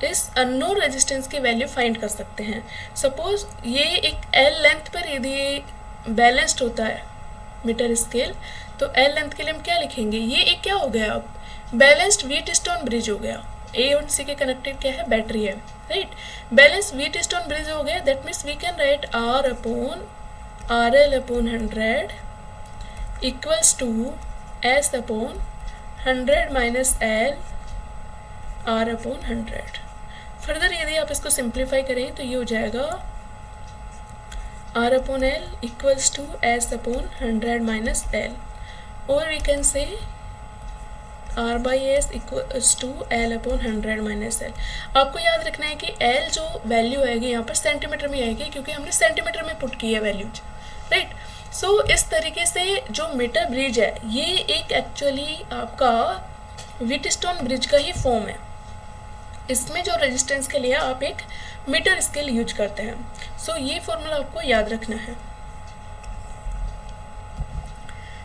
इस अननोन रेजिस्टेंस की वैल्यू फाइंड कर सकते हैं। सपोज ये एक एल लेंथ पर यदि बैलेंस्ड होता है मीटर स्केल, तो एल लेंथ के लिए हम क्या लिखेंगे, ये एक क्या हो गया, अब बैलेंस्ड व्हीटस्टोन ब्रिज हो गया। ए और सी के कनेक्टेड क्या है, बैटरी है, राइट। बैलेंस्ड व्हीटस्टोन ब्रिज हो गया, that means we can write R upon R L upon 100 equals to S upon 100 minus L R upon 100। Further यदि आप इसको सिंप्लीफाई करें तो ये हो जाएगा R upon L equals to S upon 100 minus L, और we can say R by S equals to L upon 100 minus L. आपको याद रखना है कि एल जो वैल्यू आएगी यहाँ पर सेंटीमीटर में आएगी, क्योंकि हमने सेंटीमीटर में पुट की है वैल्यूज, राइट। सो इस तरीके से जो मीटर ब्रिज है ये एक एक्चुअली आपका व्हीटस्टोन ब्रिज का ही फॉर्म है। इसमें जो रेजिस्टेंस के लिए आप एक मीटर स्केल यूज करते हैं। सो ये फॉर्मूला आपको याद रखना है।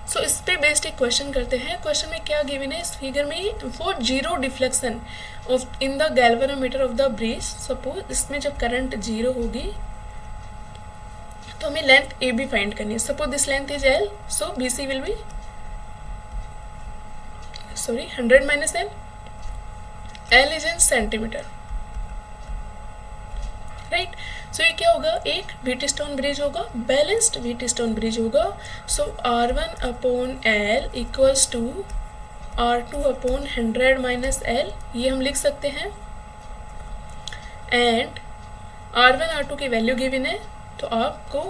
सो इस पे बेस्ड एक क्वेश्चन करते हैं। क्वेश्चन में क्या गिवन है इस फिगर में, for 0 deflection of in the galvanometer of the bridge, suppose इसमें जब करंट 0 होगी तो हमें लेंथ ए बी फाइंड करनी है। Suppose this length is L, so B C will be 100 minus L, L is in centimeter, right. So ये क्या होगा, एक व्हीटस्टोन ब्रिज होगा, बैलेंस्ड व्हीटस्टोन ब्रिज होगा। So R1 upon L equals to R2 upon 100 minus L, ये हम लिख सकते हैं। एंड R1 R2 की वैल्यू गिवन है, तो आपको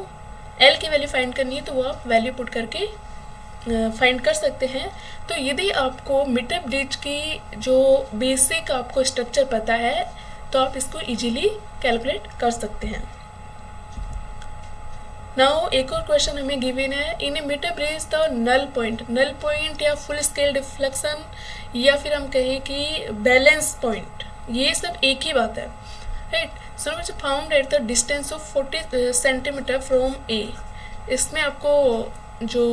L की वैल्यू फाइंड करनी है, तो वो आप वैल्यू पुट करके फाइंड कर सकते हैं। तो यदि आपको मीटर ब्रिज की जो बेसिक आपको स्ट्रक्चर पता है तो आप इसको इजीली कैलकुलेट कर सकते हैं। नाउ एक और क्वेश्चन हमें गिवन है, in a meter bridge the null point या फुल स्केल डिफ्लेक्शन, या फिर हम कहें कि बैलेंस पॉइंट, ये सब एक ही बात है, right. So which found at the distance of 40 centimetre from A. इसमें आपको जो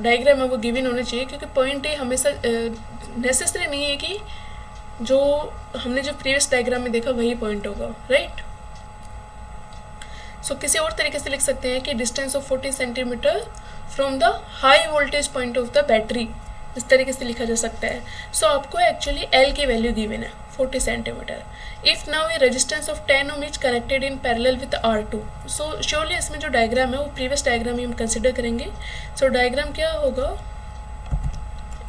डायग्राम है वो गिवन होना चाहिए, क्योंकि पॉइंट ए हमेशा नेसेसरी नहीं है कि जो हमने जो प्रीवियस डायग्राम में देखा वही पॉइंट होगा, राइट। सो किसी और तरीके से लिख सकते हैं कि distance of 40 centimetre from the high voltage point of the battery, इस तरीके से लिखा जा सकता है। सो आपको एक्चुअली एल की वैल्यू गिवन है 40 centimetre. If now a resistance of 10 ohm is connected in parallel with R2, so surely इसमें जो डायग्राम है वो प्रीवियस डायग्राम ही हम कंसिडर करेंगे। सो डायग्राम क्या होगा,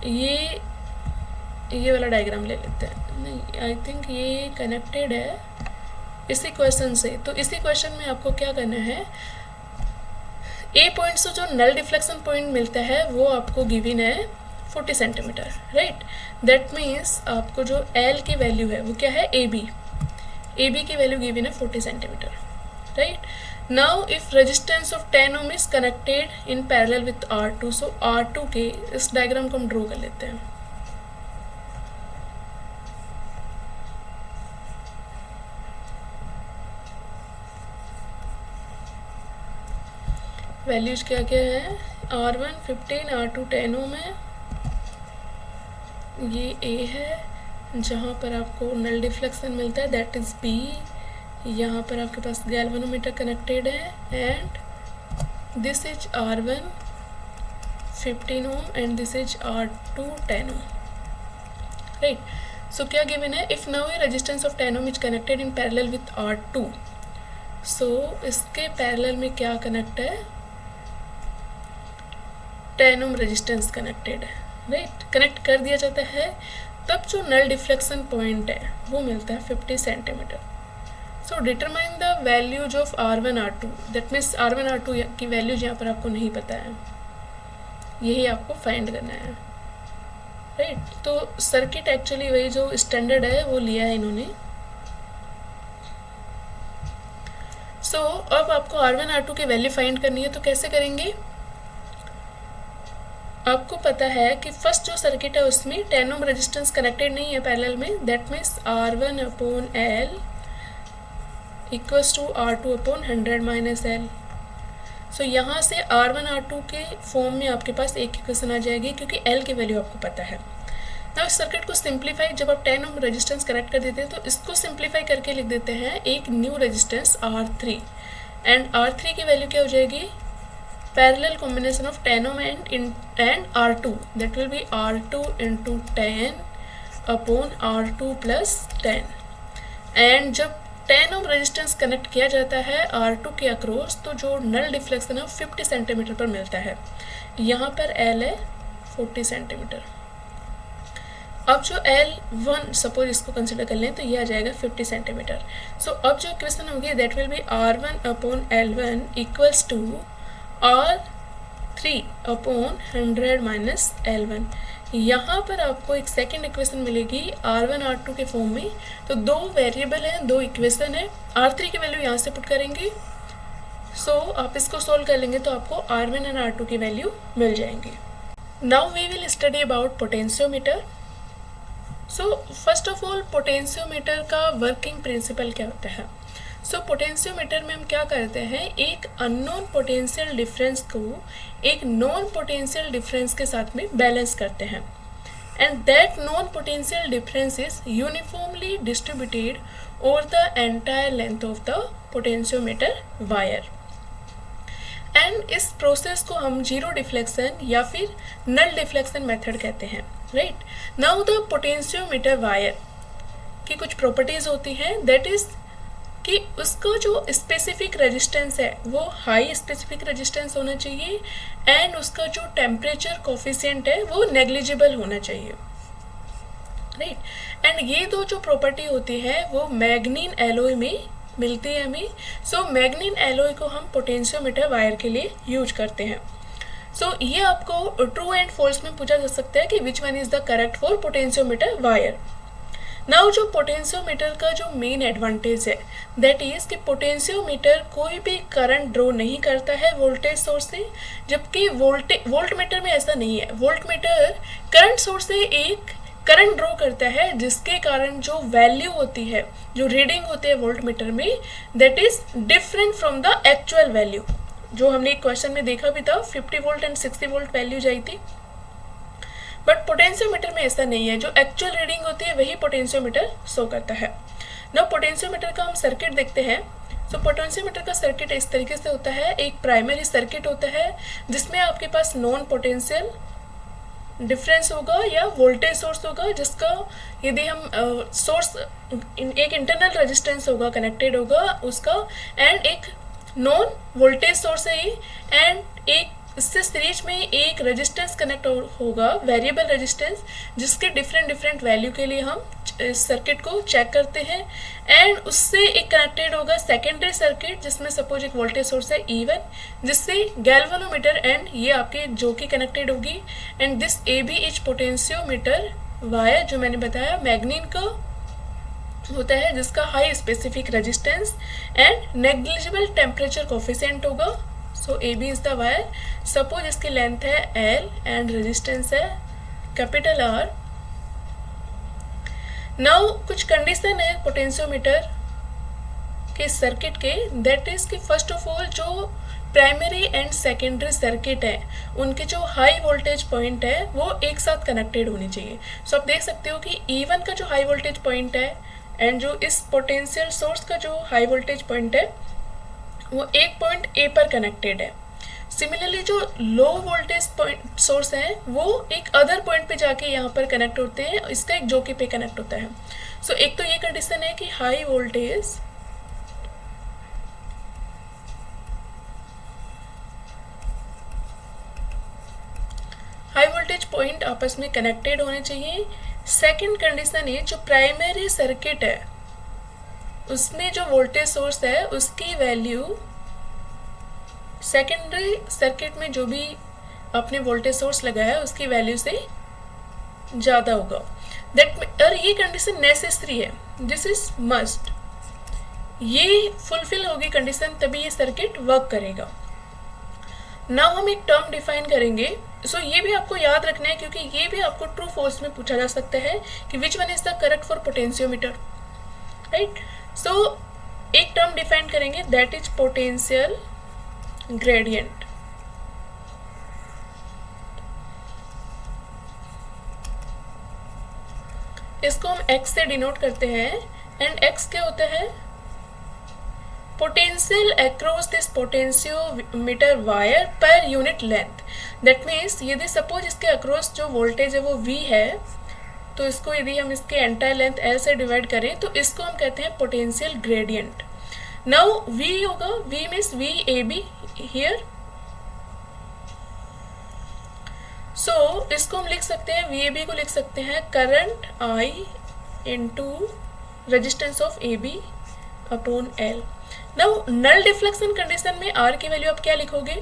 ये वाला डायग्राम ले लेते हैं, नहीं आई थिंक ये कनेक्टेड है इसी क्वेश्चन से। तो इसी क्वेश्चन में आपको क्या करना है, ए पॉइंट से जो नल डिफ्लेक्शन पॉइंट मिलता है वो आपको गिवन है 40 सेंटीमीटर, राइट। दैट मीन्स आपको जो एल की वैल्यू है वो क्या है, ए बी की वैल्यू गिवन है 40 centimetre, right. Now if resistance of 10 ohm is connected in parallel with R2, so R2 के इस डायग्राम को हम ड्रॉ कर लेते हैं। वैल्यूज क्या क्या है, R1 15, R2 10 ओम है, ये A है जहाँ पर आपको नल डिफ्लेक्शन मिलता है, दैट इज़ B। यहाँ पर आपके पास गैल्वेनोमीटर कनेक्टेड है, and this is R1 15 ohm and this is R2 10 ohm, right. So क्या गिवन है, if now a resistance of 10 ohm is connected in parallel with R2, so इसके parallel में क्या कनेक्ट है, 10 ओम रेजिस्टेंस कनेक्टेड है, right. Connect कर दिया जाता है, तब जो नल डिफ्लेक्शन पॉइंट है वो मिलता है 50 centimeter. So determine the values of R1 R2, that means R1 R2 की वैल्यूज यहाँ पर आपको नहीं पता है, यही आपको फाइंड करना है। राइट। तो सर्किट एक्चुअली वही जो स्टैंडर्ड है वो लिया है इन्होंने। सो अब आपको R1 R2 की वैल्यू फाइंड करनी है, तो कैसे करेंगे? आपको पता है कि फर्स्ट जो सर्किट है उसमें 10 ओम रेजिस्टेंस कनेक्टेड नहीं है पैरेलल में, that means R1/L equals to R2/100 - L। So यहाँ से R1 R2 के फॉर्म में आपके पास एक इक्वेशन आ जाएगी क्योंकि L की वैल्यू आपको पता है। ना इस सर्किट को सिंप्लीफाई, जब आप 10 ओम रेजिस्टेंस कनेक्ट कर देते हैं तो इसको सिंप्लीफाई करके लिख देते हैं एक new resistance R3, and R3 की वैल्यू क्या हो जाएगी? Parallel combination of 10 ohm and R2, that will B R2 × 10/R2 + 10। And जब 10 ओम रेजिस्टेंस कनेक्ट किया जाता है R2 के अक्रॉस, तो जो नल डिफ्लेक्शन है 50 सेंटीमीटर पर मिलता है। यहाँ पर L है 40 सेंटीमीटर। अब जो L1 सपोज इसको कंसिडर कर लें तो ये आ जाएगा 50 सेंटीमीटर। सो अब जो इक्वेशन होगी that will be R1/L1 equals to R3/100 - L1। यहाँ पर आपको एक सेकेंड इक्वेशन मिलेगी R1 R2 के फॉर्म में। तो दो वेरिएबल हैं, दो इक्वेशन है। R3 की वैल्यू यहाँ से पुट करेंगे, सो आप इसको सोल्व कर लेंगे तो आपको R1 और R2 की वैल्यू मिल जाएंगी। Now we will study about potentiometer. So first of all potentiometer का वर्किंग प्रिंसिपल क्या होता है? सो पोटेंशियोमीटर में हम क्या करते हैं, एक अननोन पोटेंशियल डिफरेंस को एक नॉन पोटेंशियल डिफरेंस के साथ में बैलेंस करते हैं, and that non potential difference is uniformly distributed over the entire length of the potentiometer wire. And इस प्रोसेस को हम जीरो डिफ्लेक्शन या फिर नल डिफ्लेक्शन मेथड कहते हैं, right. Now the potentiometer wire की कुछ प्रॉपर्टीज होती हैं, दैट इज कि उसका जो स्पेसिफिक रेजिस्टेंस है वो हाई स्पेसिफिक रेजिस्टेंस होना चाहिए, एंड उसका जो टेम्परेचर कोफिशिएंट है वो नेग्लिजिबल होना चाहिए, राइट। एंड ये दो जो प्रॉपर्टी होती है वो मैग्नीन एलॉय में मिलती है हमें। सो मैग्नीन एलॉय को हम पोटेंशियोमीटर वायर के लिए यूज करते हैं। सो ये आपको ट्रू एंड फॉल्स में पूछा जा सकता है कि which one is the correct for potentiometer wire. Now जो पोटेंशियोमीटर का जो मेन एडवांटेज है दैट इज कि पोटेंशियोमीटर कोई भी करंट ड्रॉ नहीं करता है वोल्टेज सोर्स से, जबकि वोल्टमीटर में ऐसा नहीं है। वोल्टमीटर करंट सोर्स से एक करंट ड्रॉ करता है, जिसके कारण जो वैल्यू होती है, जो रीडिंग होती है वोल्टमीटर में, that is different from the actual value. जो हमने एक क्वेश्चन में देखा भी था, 50 वोल्ट एंड 60 वोल्ट वैल्यू जाई थी। बट पोटेंशियोमीटर में ऐसा नहीं है, जो एक्चुअल रीडिंग होती है वही पोटेंशियोमीटर शो करता है। ना पोटेंशियोमीटर का हम सर्किट देखते हैं। तो पोटेंशियोमीटर का सर्किट इस तरीके से होता है, एक प्राइमरी सर्किट होता है जिसमें आपके पास नॉन पोटेंशियल डिफरेंस होगा या वोल्टेज सोर्स होगा, जिसका यदि हम सोर्स एक इंटरनल रेजिस्टेंस होगा, कनेक्टेड होगा उसका, एंड एक नॉन वोल्टेज सोर्स है, एंड एक इससे सीरीज में एक रेजिस्टेंस कनेक्ट होगा, वेरिएबल रेजिस्टेंस, जिसके डिफरेंट वैल्यू के लिए हम इस सर्किट को चेक करते हैं। एंड उससे एक कनेक्टेड होगा सेकेंडरी सर्किट, जिसमें सपोज एक वोल्टेज सोर्स है E1, जिससे गैल्वेनोमीटर एंड ये आपके जो की कनेक्टेड होगी। And this AB is potentiometer wire, जो मैंने बताया मैग्नीन का होता है, जिसका high specific resistance and negligible temperature coefficient होगा। सो AB is the wire. Suppose इसकी लेंथ है L एंड रेजिस्टेंस है कैपिटल R। नाउ कुछ कंडीशन है पोटेंशियोमीटर के सर्किट के, दैट इज कि फर्स्ट ऑफ ऑल जो प्राइमरी एंड सेकेंडरी सर्किट है उनके जो हाई वोल्टेज पॉइंट है वो एक साथ कनेक्टेड होनी चाहिए। सो आप देख सकते हो कि E1 का जो हाई वोल्टेज पॉइंट है एंड जो इस पोटेंशियल सोर्स का जो हाई वोल्टेज पॉइंट है वो एक पॉइंट A पर कनेक्टेड है। सिमिलरली जो लो वोल्टेज पॉइंट सोर्स है वो एक अदर पॉइंट पे जाके यहाँ पर कनेक्ट होते हैं, इसका एक जोकी पे कनेक्ट होता है। सो एक तो ये कंडीशन है कि हाई वोल्टेज पॉइंट आपस में कनेक्टेड होने चाहिए। सेकंड कंडीशन है जो प्राइमरी सर्किट है उसमें जो वोल्टेज सोर्स है उसकी वैल्यू सेकेंडरी सर्किट में जो भी आपने वोल्टेज सोर्स लगाया उसकी वैल्यू से ज़्यादा होगा। और ये कंडीशन नेसेसरी है, दिस इज मस्ट, ये फुलफिल होगी कंडीशन तभी ये सर्किट वर्क करेगा। नाउ हम एक टर्म डिफाइन करेंगे। सो ये भी आपको याद रखना है क्योंकि ये भी आपको ट्रू फोर्स में पूछा जा सकता है कि which one is the correct for potentiometer, right. So एक टर्म डिफाइन करेंगे दैट इज पोटेंशियल ग्रेडियंट। इसको हम x से डिनोट करते हैं एंड x क्या होता है, potential across this potentiometer wire per unit length. That means यदि सपोज इसके अक्रॉस जो वोल्टेज है वो v है, तो इसको यदि हम इसके एंटायर लेंथ l से डिवाइड करें तो इसको हम कहते हैं पोटेंशियल ग्रेडियंट। नाउ v होगा, v means v a b here. So इसको हम लिख सकते हैं, वी ए बी को लिख सकते हैं current I into resistance of A B upon L. Now null deflection condition में R की वैल्यू आप क्या लिखोगे,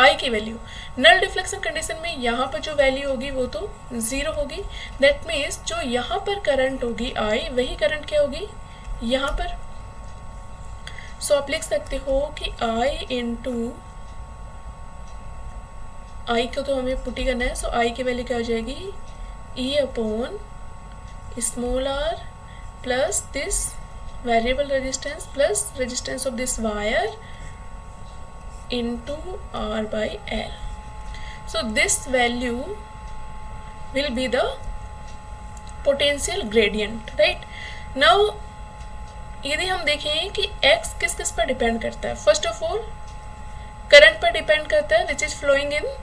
I की वैल्यू। नल डिफ्लेक्शन कंडीशन में यहाँ पर जो वैल्यू होगी वो तो 0 होगी। दैट मीन्स जो यहाँ पर करंट होगी I, वही करंट क्या होगी यहाँ पर। सो आप लिख सकते हो कि I इंटू आई को तो हमें पुटी करना है, सो आई की वैल्यू क्या हो जाएगी, E upon small R plus this variable resistance plus resistance of this wire into R by L. So this value will be the potential gradient, right. Now यदि हम देखें कि एक्स किस किस पर डिपेंड करता है, फर्स्ट ऑफ ऑल करंट पर डिपेंड करता है which is flowing in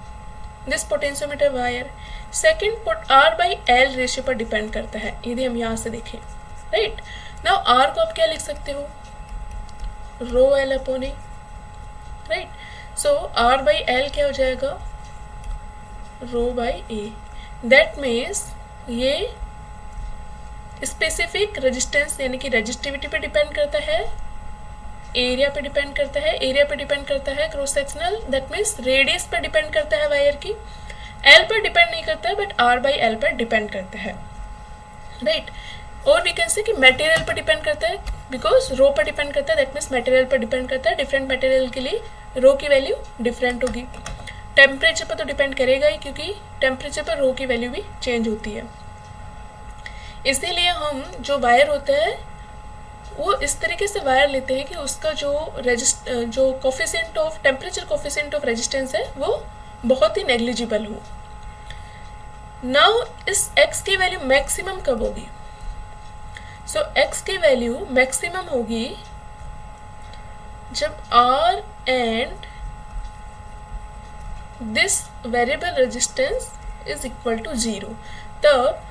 this potentiometer wire. Second R by L ratio पर डिपेंड करता है यदि हम यहाँ से देखें, राइट। नाउ आर को आप क्या लिख सकते हो, rho L upon A, right. So R by L क्या हो जाएगा, rho by A. That means ये स्पेसिफिक रेजिस्टेंस यानी कि रेजिस्टिविटी पे डिपेंड करता है, एरिया पे डिपेंड करता है, एरिया पे डिपेंड करता है cross sectional, that means radius पे डिपेंड करता है वायर की। एल पर डिपेंड नहीं करता है बट आर बाई एल पर डिपेंड करता है, राइट। और वी कैन से कि मटेरियल पर डिपेंड करता है बिकॉज रो पर डिपेंड करता है, दैट मीन्स मटेरियल पर डिपेंड करता है। डिफरेंट मटेरियल के लिए रो की वैल्यू डिफरेंट होगी। टेम्परेचर पर तो डिपेंड करेगा ही क्योंकि टेम्परेचर पर रो की वैल्यू भी चेंज होती है। इसीलिए हम जो वायर होता है वो इस तरीके से वायर लेते हैं कि उसका जो coefficient of temperature coefficient of resistance है वो बहुत ही नेग्लिजिबल हो। नाउ इस x की वैल्यू मैक्सिमम कब होगी, सो x की वैल्यू मैक्सिमम होगी जब R and this variable resistance is equal to 0। तब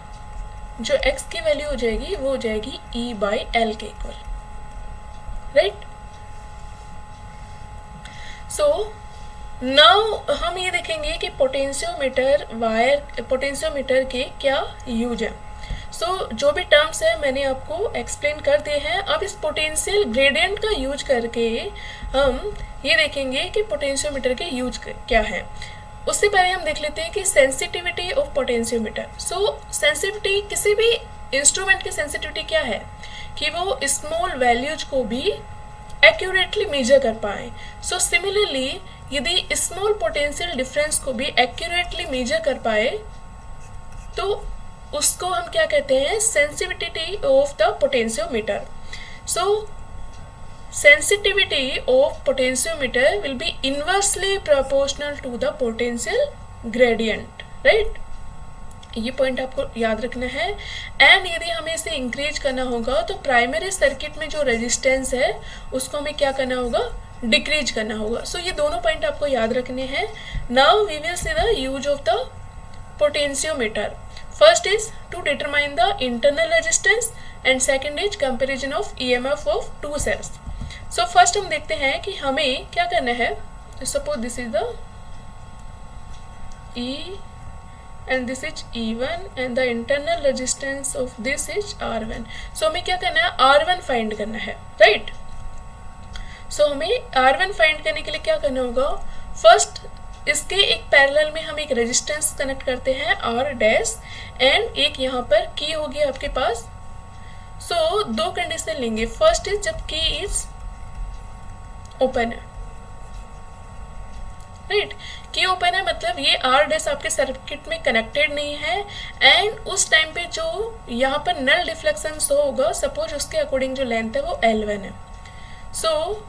जो x की वैल्यू हो जाएगी वो हो जाएगी E बाई एल के इक्वल, राइट। सो नाउ हम ये देखेंगे कि पोटेंशियोमीटर के क्या यूज है। सो जो भी टर्म्स है मैंने आपको एक्सप्लेन कर दिए हैं। अब इस पोटेंशियल ग्रेडियंट का यूज करके हम ये देखेंगे कि पोटेंशियोमीटर के यूज क्या है। उससे पहले हम देख लेते हैं कि sensitivity of potentiometer. So sensitivity, किसी भी इंस्ट्रूमेंट की सेंसिटिविटी क्या है कि वो स्मॉल वैल्यूज को भी एक्यूरेटली मेजर कर पाए। सो सिमिलरली यदि स्मॉल पोटेंशियल डिफरेंस को भी एक्यूरेटली मेजर कर पाए तो उसको हम क्या कहते हैं, sensitivity of the potentiometer. So sensitivity of potentiometer will be inversely proportional to the potential gradient, right? ये पॉइंट आपको याद रखना है। एंड यदि हमें इसे इंक्रीज करना होगा तो प्राइमरी सर्किट में जो रेजिस्टेंस है उसको हमें क्या करना होगा, डिक्रीज करना होगा। सो ये दोनों पॉइंट आपको याद रखने हैं। Now we will see the use of the potentiometer. First is to determine the internal resistance and second is comparison of EMF of two cells. So first हम देखते हैं कि हमें क्या करना है। Suppose this is the E and this is E1 and the internal resistance of this is R1. सो हमें क्या करना है, R1 फाइंड करना है, राइट। सो हमें R1 फाइंड करने के लिए क्या करना होगा, फर्स्ट इसके एक पैरेलल में हम एक रेजिस्टेंस कनेक्ट करते हैं R डैश, एंड एक यहाँ पर की होगी आपके पास। सो दो कंडीशन लेंगे। फर्स्ट इज जब की इज ओपन है, राइट, की ओपन है मतलब ये R डैश आपके सर्किट में कनेक्टेड नहीं है, एंड उस टाइम पे जो यहाँ पर नल डिफ्लेक्शन शो होगा, सपोज उसके अकॉर्डिंग जो लेंथ है वो L1 है। So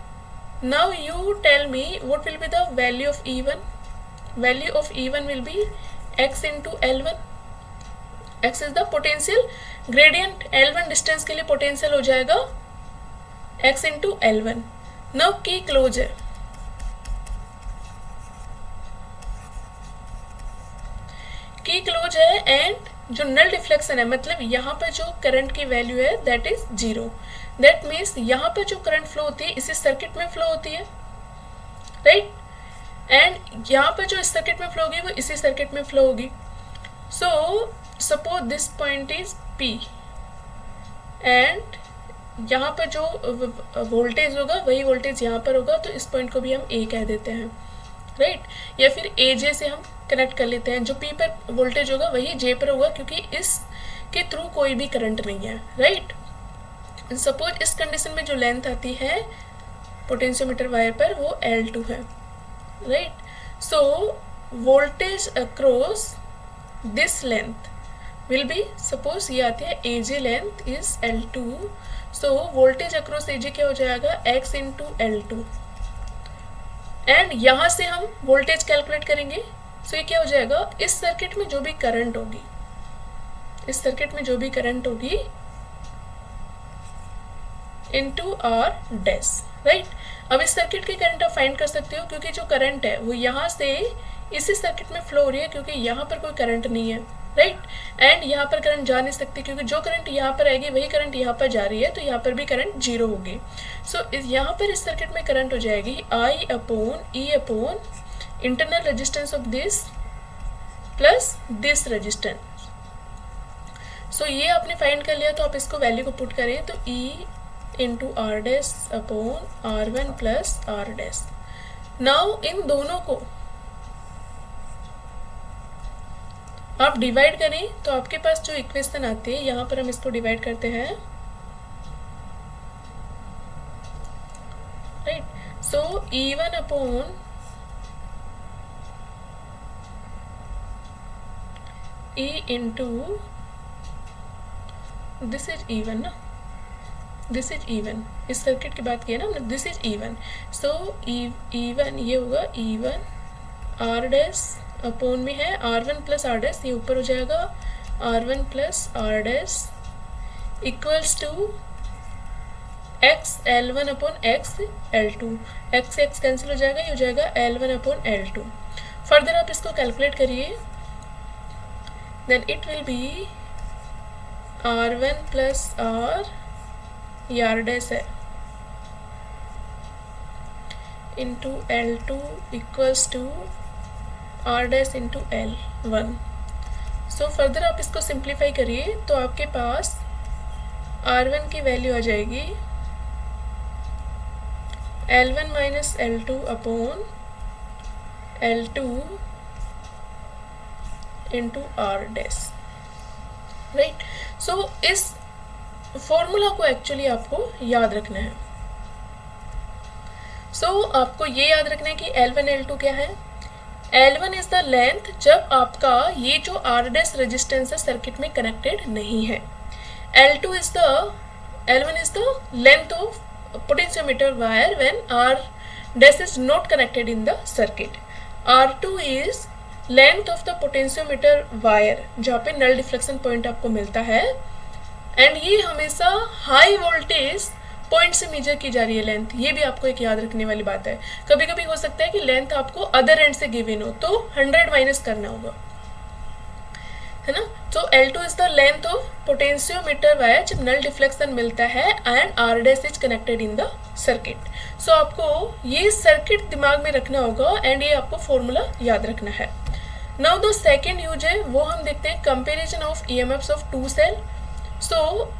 now you tell me what will be the value of E1। Value of E1 will be x into L1। x is the potential gradient, L1 distance के लिए potential हो जाएगा x into L1। Now की close है, की close है, and जो null deflection है मतलब यहाँ पर जो करंट की वैल्यू है दैट इज 0। दैट मीन्स यहाँ पर जो करंट फ्लो होती है इसी सर्किट में फ्लो होती है, राइट, एंड यहाँ पर जो इस सर्किट में फ्लो होगी वो इसी सर्किट में फ्लो होगी। सो suppose this point is P, and यहाँ पर जो वोल्टेज होगा वही वोल्टेज यहाँ पर होगा, तो इस पॉइंट को भी हम A कह देते हैं, राइट, या फिर AJ से हम कनेक्ट कर लेते हैं। जो P पर वोल्टेज होगा वही J पर होगा क्योंकि इस के थ्रू कोई भी करंट नहीं है, राइट। सपोज इस कंडीशन में जो लेंथ आती है पोटेंशियोमीटर वायर पर वो L2 है, right. So voltage across this length will be, suppose ये आती है AJ length is L2, so voltage across AJ क्या हो जाएगा x इंटू L2, एंड यहाँ से हम वोल्टेज कैलकुलेट करेंगे। सो ये क्या हो जाएगा, इस सर्किट में जो भी करंट होगी, इस सर्किट में जो भी करंट होगी इनटू R डैश, राइट। अब इस सर्किट की करंट आप फाइंड कर सकते हो क्योंकि जो करंट है वो यहाँ से इसी सर्किट में फ्लो हो रही है क्योंकि यहाँ पर कोई करंट नहीं है, राइट, एंड यहाँ पर करंट जा नहीं सकती क्योंकि जो करंट यहाँ पर आएगी वही करंट यहाँ पर जा रही है, तो यहाँ पर भी करंट 0 होगी। सो यहाँ पर इस सर्किट में करंट हो जाएगी I upon E upon internal resistance of this plus this resistance. So ये आपने फाइंड कर लिया, तो आप इसको वैल्यू को पुट करें तो E into R dash upon R1 plus R dash. Now इन दोनों को आप डिवाइड करें तो आपके पास जो इक्वेशन आती है यहाँ पर हम इसको डिवाइड करते हैं, right. So E1 upon E into this is E1 ना, दिस इज E1, इस सर्किट की बात की है ना हमने, this is E1। So E1 ये होगा E1 R डैश अपॉन में है R1 प्लस R डैश, ये ऊपर हो जाएगा R1 plus R dash equals to x L1 upon x L2, x cancel हो जाएगा, ये हो जाएगा L1 अपॉन L2। फर्दर आप इसको कैलकुलेट करिए, then it will be R1 plus R, ये R डैश है, into L2 equals to R dash into L1। So further आप इसको सिंप्लीफाई करिए तो आपके पास R1 की वैल्यू आ जाएगी L1 minus L2 upon L2 into R dash, right. So इस फॉर्मूला को एक्चुअली आपको याद रखना है। सो आपको ये याद रखना है कि L1 L2 क्या है। L1 इज द लेंथ जब आपका ये जो R डैश रेजिस्टेंस है सर्किट में कनेक्टेड नहीं है। L1 is the length of potentiometer wire when R dash is not connected in the circuit. R2 is length of the potentiometer wire जहाँ पे null deflection point आपको मिलता है, and ये हमेशा हाई वोल्टेज पॉइंट से मेजर की जा रही है लेंथ। ये भी आपको एक याद रखने वाली बात है। कभी कभी हो सकता है कि लेंथ आपको अदर एंड से गिवन हो तो 100 माइनस करना होगा, है ना। तो L2 is the length of potentiometer wire जब नल डिफ्लेक्शन मिलता है and R dash is connected in the circuit. So आपको ये सर्किट दिमाग में रखना होगा एंड ये आपको फॉर्मूला याद रखना है। नाउ द सेकेंड यूज है वो हम देखते हैं comparison of EMFs of two cell. So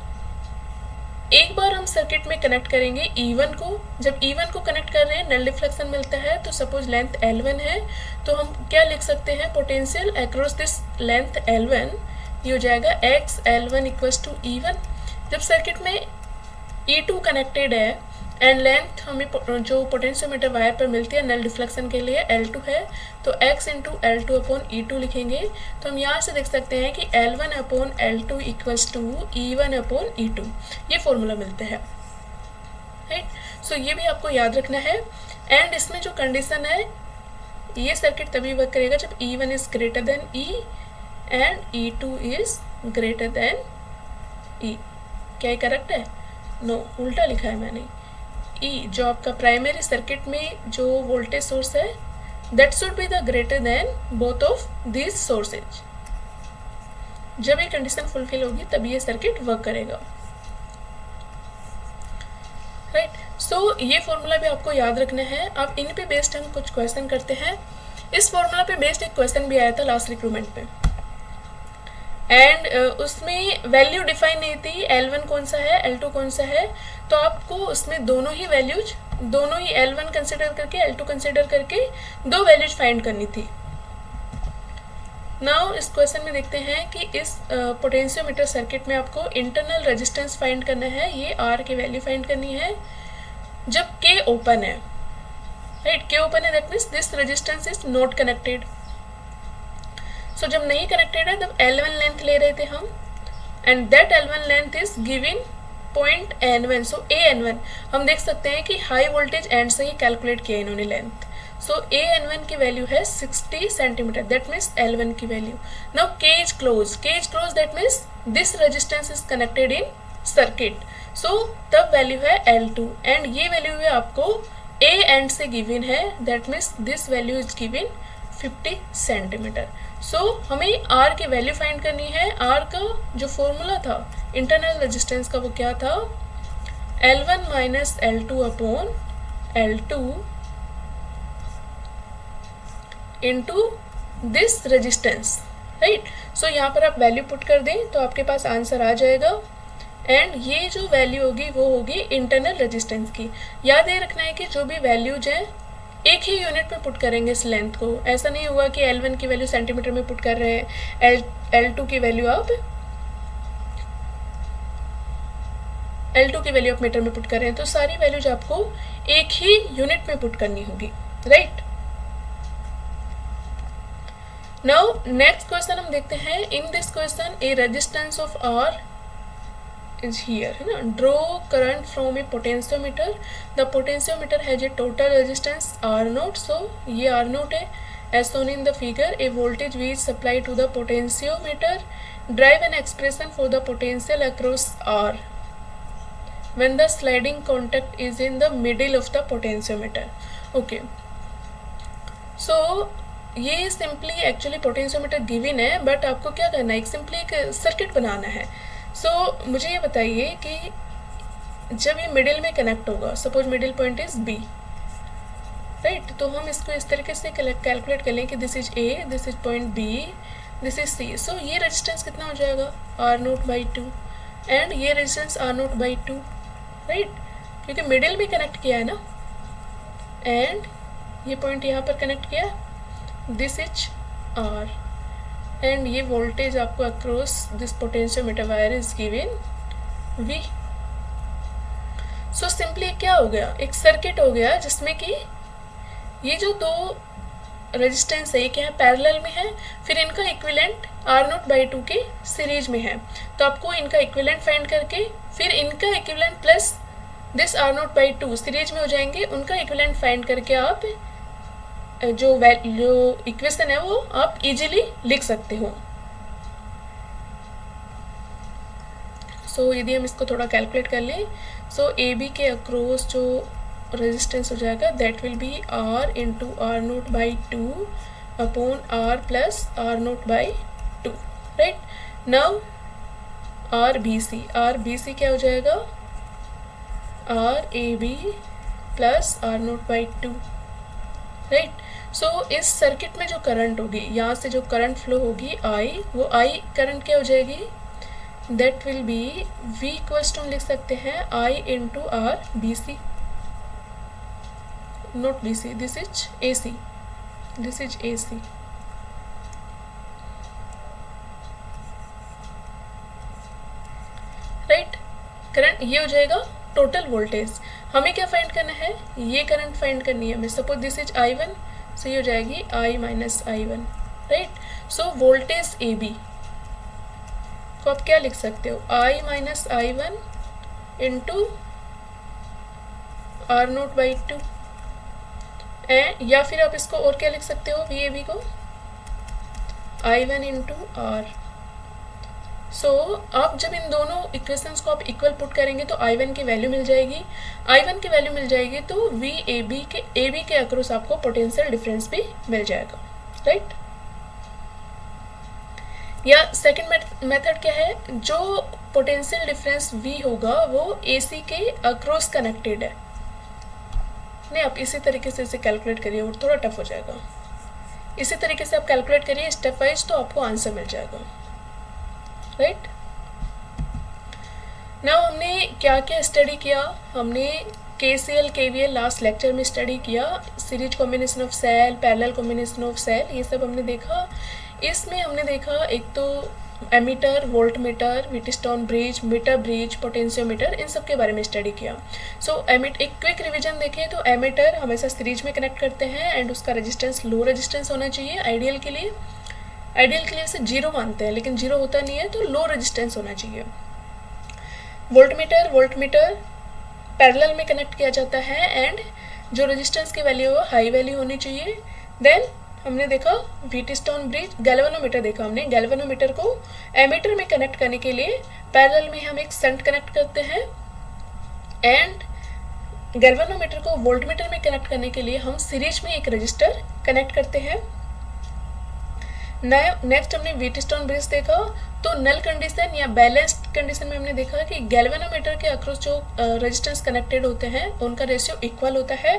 एक बार हम सर्किट में कनेक्ट करेंगे E1 को। जब E1 को कनेक्ट कर रहे हैं नल डिफ्लेक्शन मिलता है, तो सपोज लेंथ L1 है, तो हम क्या लिख सकते हैं, potential across this length L1 ये हो जाएगा x L1 equals to E1। जब सर्किट में E2 कनेक्टेड है एंड लेंथ हमें जो पोटेंशियोमीटर वायर पर मिलती है नल डिफ्लेक्शन के लिए L2 है, तो x into L2 upon E2 लिखेंगे। तो हम यहाँ से देख सकते हैं कि L1 upon L2 equals to E1 upon E2, ये फॉर्मूला मिलते हैं, राइट। सो ये भी आपको याद रखना है। एंड इसमें जो कंडीशन है, ये सर्किट तभी वर्क करेगा जब E1 is greater than E and E2 is greater than E। क्या ये करेक्ट है? नो, उल्टा लिखा है मैंने। E जो आपका प्राइमरी सर्किट में जो वोल्टेज सोर्स है, that should be the greater than both of this sources. जब ये कंडीशन फुलफिल होगी तभी ये सर्किट वर्क करेगा, राइट। सो ये फॉर्मूला भी आपको याद रखना है। अब इन पे बेस्ड हम कुछ क्वेश्चन करते हैं। इस फॉर्मूला पे बेस्ड एक क्वेश्चन भी आया था लास्ट रिक्रूटमेंट पे, एंड उसमें वैल्यू डिफाइन नहीं थी, L1 कौन सा है, L2 कौन सा है। तो आपको उसमें दोनों ही वैल्यूज, दोनों ही L1 कंसिडर करके L2 कंसिडर करके दो वैल्यूज फाइंड करनी थी। नाउ इस क्वेश्चन में देखते हैं कि इस पोटेंशियोमीटर सर्किट में आपको इंटरनल रेजिस्टेंस फाइंड करना है, ये R की वैल्यू फाइंड करनी है जब K ओपन है, राइट। K ओपन है that means this resistance is not connected. So जब नहीं कनेक्टेड है तब L1 लेंथ ले रहे थे हम, and that L1 length is given point N1। So AN1 हम देख सकते हैं कि हाई वोल्टेज एंड से ही कैलकुलेट किया इन्होंने लेंथ। सो AN1 की वैल्यू है 60 सेंटीमीटर, दैट मीन्स L1 की value. Now K is close, that means this resistance is connected in circuit, so तब वैल्यू है L2, एंड ये वैल्यू है आपको A एंड से गिवन है, that means this value is given 50 centimeter. So हमें R की वैल्यू फाइंड करनी है। R का जो फॉर्मूला था इंटरनल रेजिस्टेंस का वो क्या था, L1 minus L2 upon L2 into this resistance, right. So यहाँ पर आप वैल्यू पुट कर दें तो आपके पास आंसर आ जाएगा, एंड ये जो वैल्यू होगी वो होगी इंटरनल रेजिस्टेंस की। याद ये रखना है कि जो भी वैल्यूज हैं एक ही यूनिट में पुट करेंगे इस लेंथ को। ऐसा नहीं हुआ कि L1 की वैल्यू सेंटीमीटर में पुट कर रहे हैं, L2 की वैल्यू आप मीटर में पुट कर रहे हैं, तो सारी वैल्यूज आपको एक ही यूनिट में पुट करनी होगी, राइट। नाउ नेक्स्ट क्वेश्चन हम देखते हैं। In this question a resistance of R is here, है ना। Draw current from a potentiometer, the potentiometer has a total resistance R0, so ये R0 है as shown in the figure. A voltage V is supplied to the potentiometer, drive an expression for the potential across R when the sliding contact is in the middle of the potentiometer। okay, so ये simply actually potentiometer given है, but आपको क्या करना है, एक simply एक circuit बनाना है। सो मुझे ये बताइए कि जब ये मिडिल में कनेक्ट होगा, suppose middle point is B, right, तो हम इसको इस तरीके से कैलकुलेट कर लें कि this is A, this is point B, this is C। सो ये रेजिस्टेंस कितना हो जाएगा, R0/2, एंड ये रेजिस्टेंस R0/2, राइट, क्योंकि मिडिल में कनेक्ट किया है ना, एंड ये पॉइंट यहाँ पर कनेक्ट किया, दिस इज R, एंड ये वोल्टेज आपको across this potentiometer wire is given V। So simply क्या हो गया, एक सर्किट हो गया जिसमें कि ये जो दो रेजिस्टेंस है ये क्या है, पैरेलल में है, फिर इनका इक्विवेलेंट R0/2 के सीरीज में है। तो आपको इनका इक्विवेलेंट फाइंड करके फिर इनका equivalent plus this R0/2 series में हो जाएंगे, उनका इक्विवेलेंट फाइंड करके आप जो इक्वेशन है वो आप इजीली लिख सकते हो। सो यदि हम इसको थोड़ा कैलकुलेट कर लें, सो AB के अक्रॉस जो रेजिस्टेंस हो जाएगा that will B R into R0/2 upon R plus R0/2, right. Now RBC क्या हो जाएगा, RAB plus R0/2, right. So इस सर्किट में जो करंट होगी, यहाँ से जो करंट फ्लो होगी I, वो I करंट क्या हो जाएगी, that will be V equals to हम लिख सकते हैं I into R BC, not BC, this is AC, this is AC। Right, current ये हो जाएगा टोटल वोल्टेज। हमें क्या फाइंड करना है, ये करंट फाइंड करनी है हमें। Suppose this is I1, so ये हो जाएगी I minus I1, right. So voltage AB को आप क्या लिख सकते हो, I minus I1 into R note by 2, या फिर आप इसको और क्या लिख सकते हो VAB को, I1 इंटू R। सो आप जब इन दोनों इक्वेशंस को आप इक्वल पुट करेंगे तो I1 की वैल्यू मिल जाएगी, I1 की वैल्यू मिल जाएगी तो VAB के AB के अक्रॉस आपको पोटेंशियल डिफरेंस भी मिल जाएगा, राइट। या सेकंड मेथड क्या है, जो पोटेंशियल डिफरेंस V होगा वो AC के अक्रॉस कनेक्टेड है। नहीं, आप इसी तरीके से इसे कैलकुलेट करिए, और थोड़ा टफ हो जाएगा। इसी तरीके से आप कैलकुलेट करिए स्टेप वाइज, तो आपको आंसर मिल जाएगा, राइट। नाउ हमने क्या क्या स्टडी किया, हमने KCL KVL लास्ट लेक्चर में स्टडी किया, series combination of cell, parallel combination of cell, ये सब हमने देखा। इसमें हमने देखा एक तो ammeter, voltmeter, Wheatstone bridge, meter bridge, potentiometer, इन सब के बारे में स्टडी किया। सो एक क्विक रिवीजन देखें तो एमीटर हमेशा सीरीज में कनेक्ट करते हैं एंड उसका रेजिस्टेंस लो रेजिस्टेंस होना चाहिए आइडियल के लिए इसे 0 मानते हैं, लेकिन 0 होता नहीं है, तो लो रेजिस्टेंस होना चाहिए। वोल्टमीटर पैरेलल में कनेक्ट किया जाता है एंड जो रेजिस्टेंस की वैल्यू है हाई वैल्यू होनी चाहिए। देन हमने देखा व्हीटस्टोन ब्रिज, गैल्वेनोमीटर देखा हमने। गैल्वेनोमीटर को एमीटर में कनेक्ट करने के लिए पैरेलल में हम एक शंट कनेक्ट करते हैं एंड गैल्वेनोमीटर को वोल्टमीटर में कनेक्ट करने के लिए हम सीरीज में एक रजिस्टर कनेक्ट करते हैं। नेक्स्ट हमने व्हीटस्टोन ब्रिज देखा, तो नल कंडीशन या बैलेंस्ड कंडीशन में हमने देखा कि गैल्वेनोमीटर के अक्रॉस जो रेजिस्टेंस कनेक्टेड होते हैं उनका रेशियो इक्वल होता है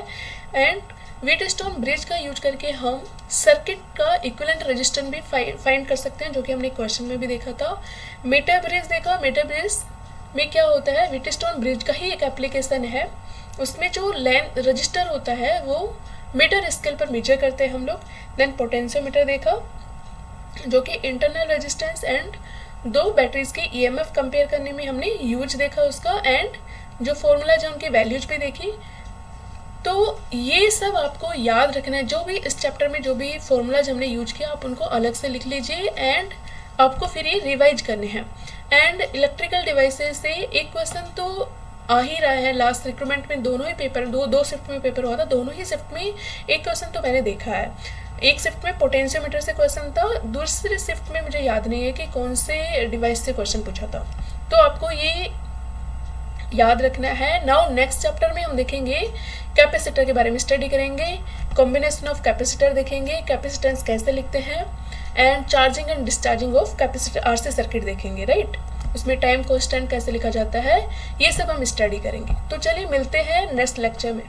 एंड व्हीटस्टोन ब्रिज का यूज करके हम सर्किट का इक्विवेलेंट रेजिस्टेंस भी फाइंड कर सकते हैं, जो कि हमने क्वेश्चन में भी देखा था। मीटर ब्रिज देखा, मीटर ब्रिज में क्या होता है, व्हीटस्टोन ब्रिज का ही एक एप्लीकेशन है, उसमें जो लेंथ रजिस्टर होता है वो मीटर स्केल पर मेजर करते हैं हम लोग। देन पोटेंशियोमीटर देखा, जो कि इंटरनल रेजिस्टेंस एंड दो बैटरीज की ईएमएफ कंपेयर करने में हमने यूज देखा उसका, एंड जो फॉर्मूलाज है उनकी वैल्यूज भी देखी। तो ये सब आपको याद रखना है, जो भी इस चैप्टर में जो भी फॉर्मूलाज हमने यूज किया आप उनको अलग से लिख लीजिए एंड आपको फिर ये रिवाइज करने हैं। एंड इलेक्ट्रिकल डिवाइसेस से एक क्वेश्चन तो आ ही रहा है, लास्ट रिक्रूटमेंट में दोनों ही पेपर दो शिफ्ट में पेपर हुआ था, दोनों ही शिफ्ट में एक क्वेश्चन तो मैंने देखा है। एक शिफ्ट में पोटेंशियोमीटर से क्वेश्चन था, दूसरे शिफ्ट में मुझे याद नहीं है कि कौन से डिवाइस से क्वेश्चन पूछा था, तो आपको ये याद रखना है। नाउ नेक्स्ट चैप्टर में हम देखेंगे कैपेसिटर के बारे में स्टडी करेंगे, कॉम्बिनेशन ऑफ कैपेसिटर देखेंगे, कैपेसिटेंस कैसे लिखते हैं and charging and discharging of capacitor RC circuit देखेंगे, राइट। उसमें टाइम कांस्टेंट कैसे लिखा जाता है, ये सब हम स्टडी करेंगे। तो चलिए मिलते हैं नेक्स्ट लेक्चर में।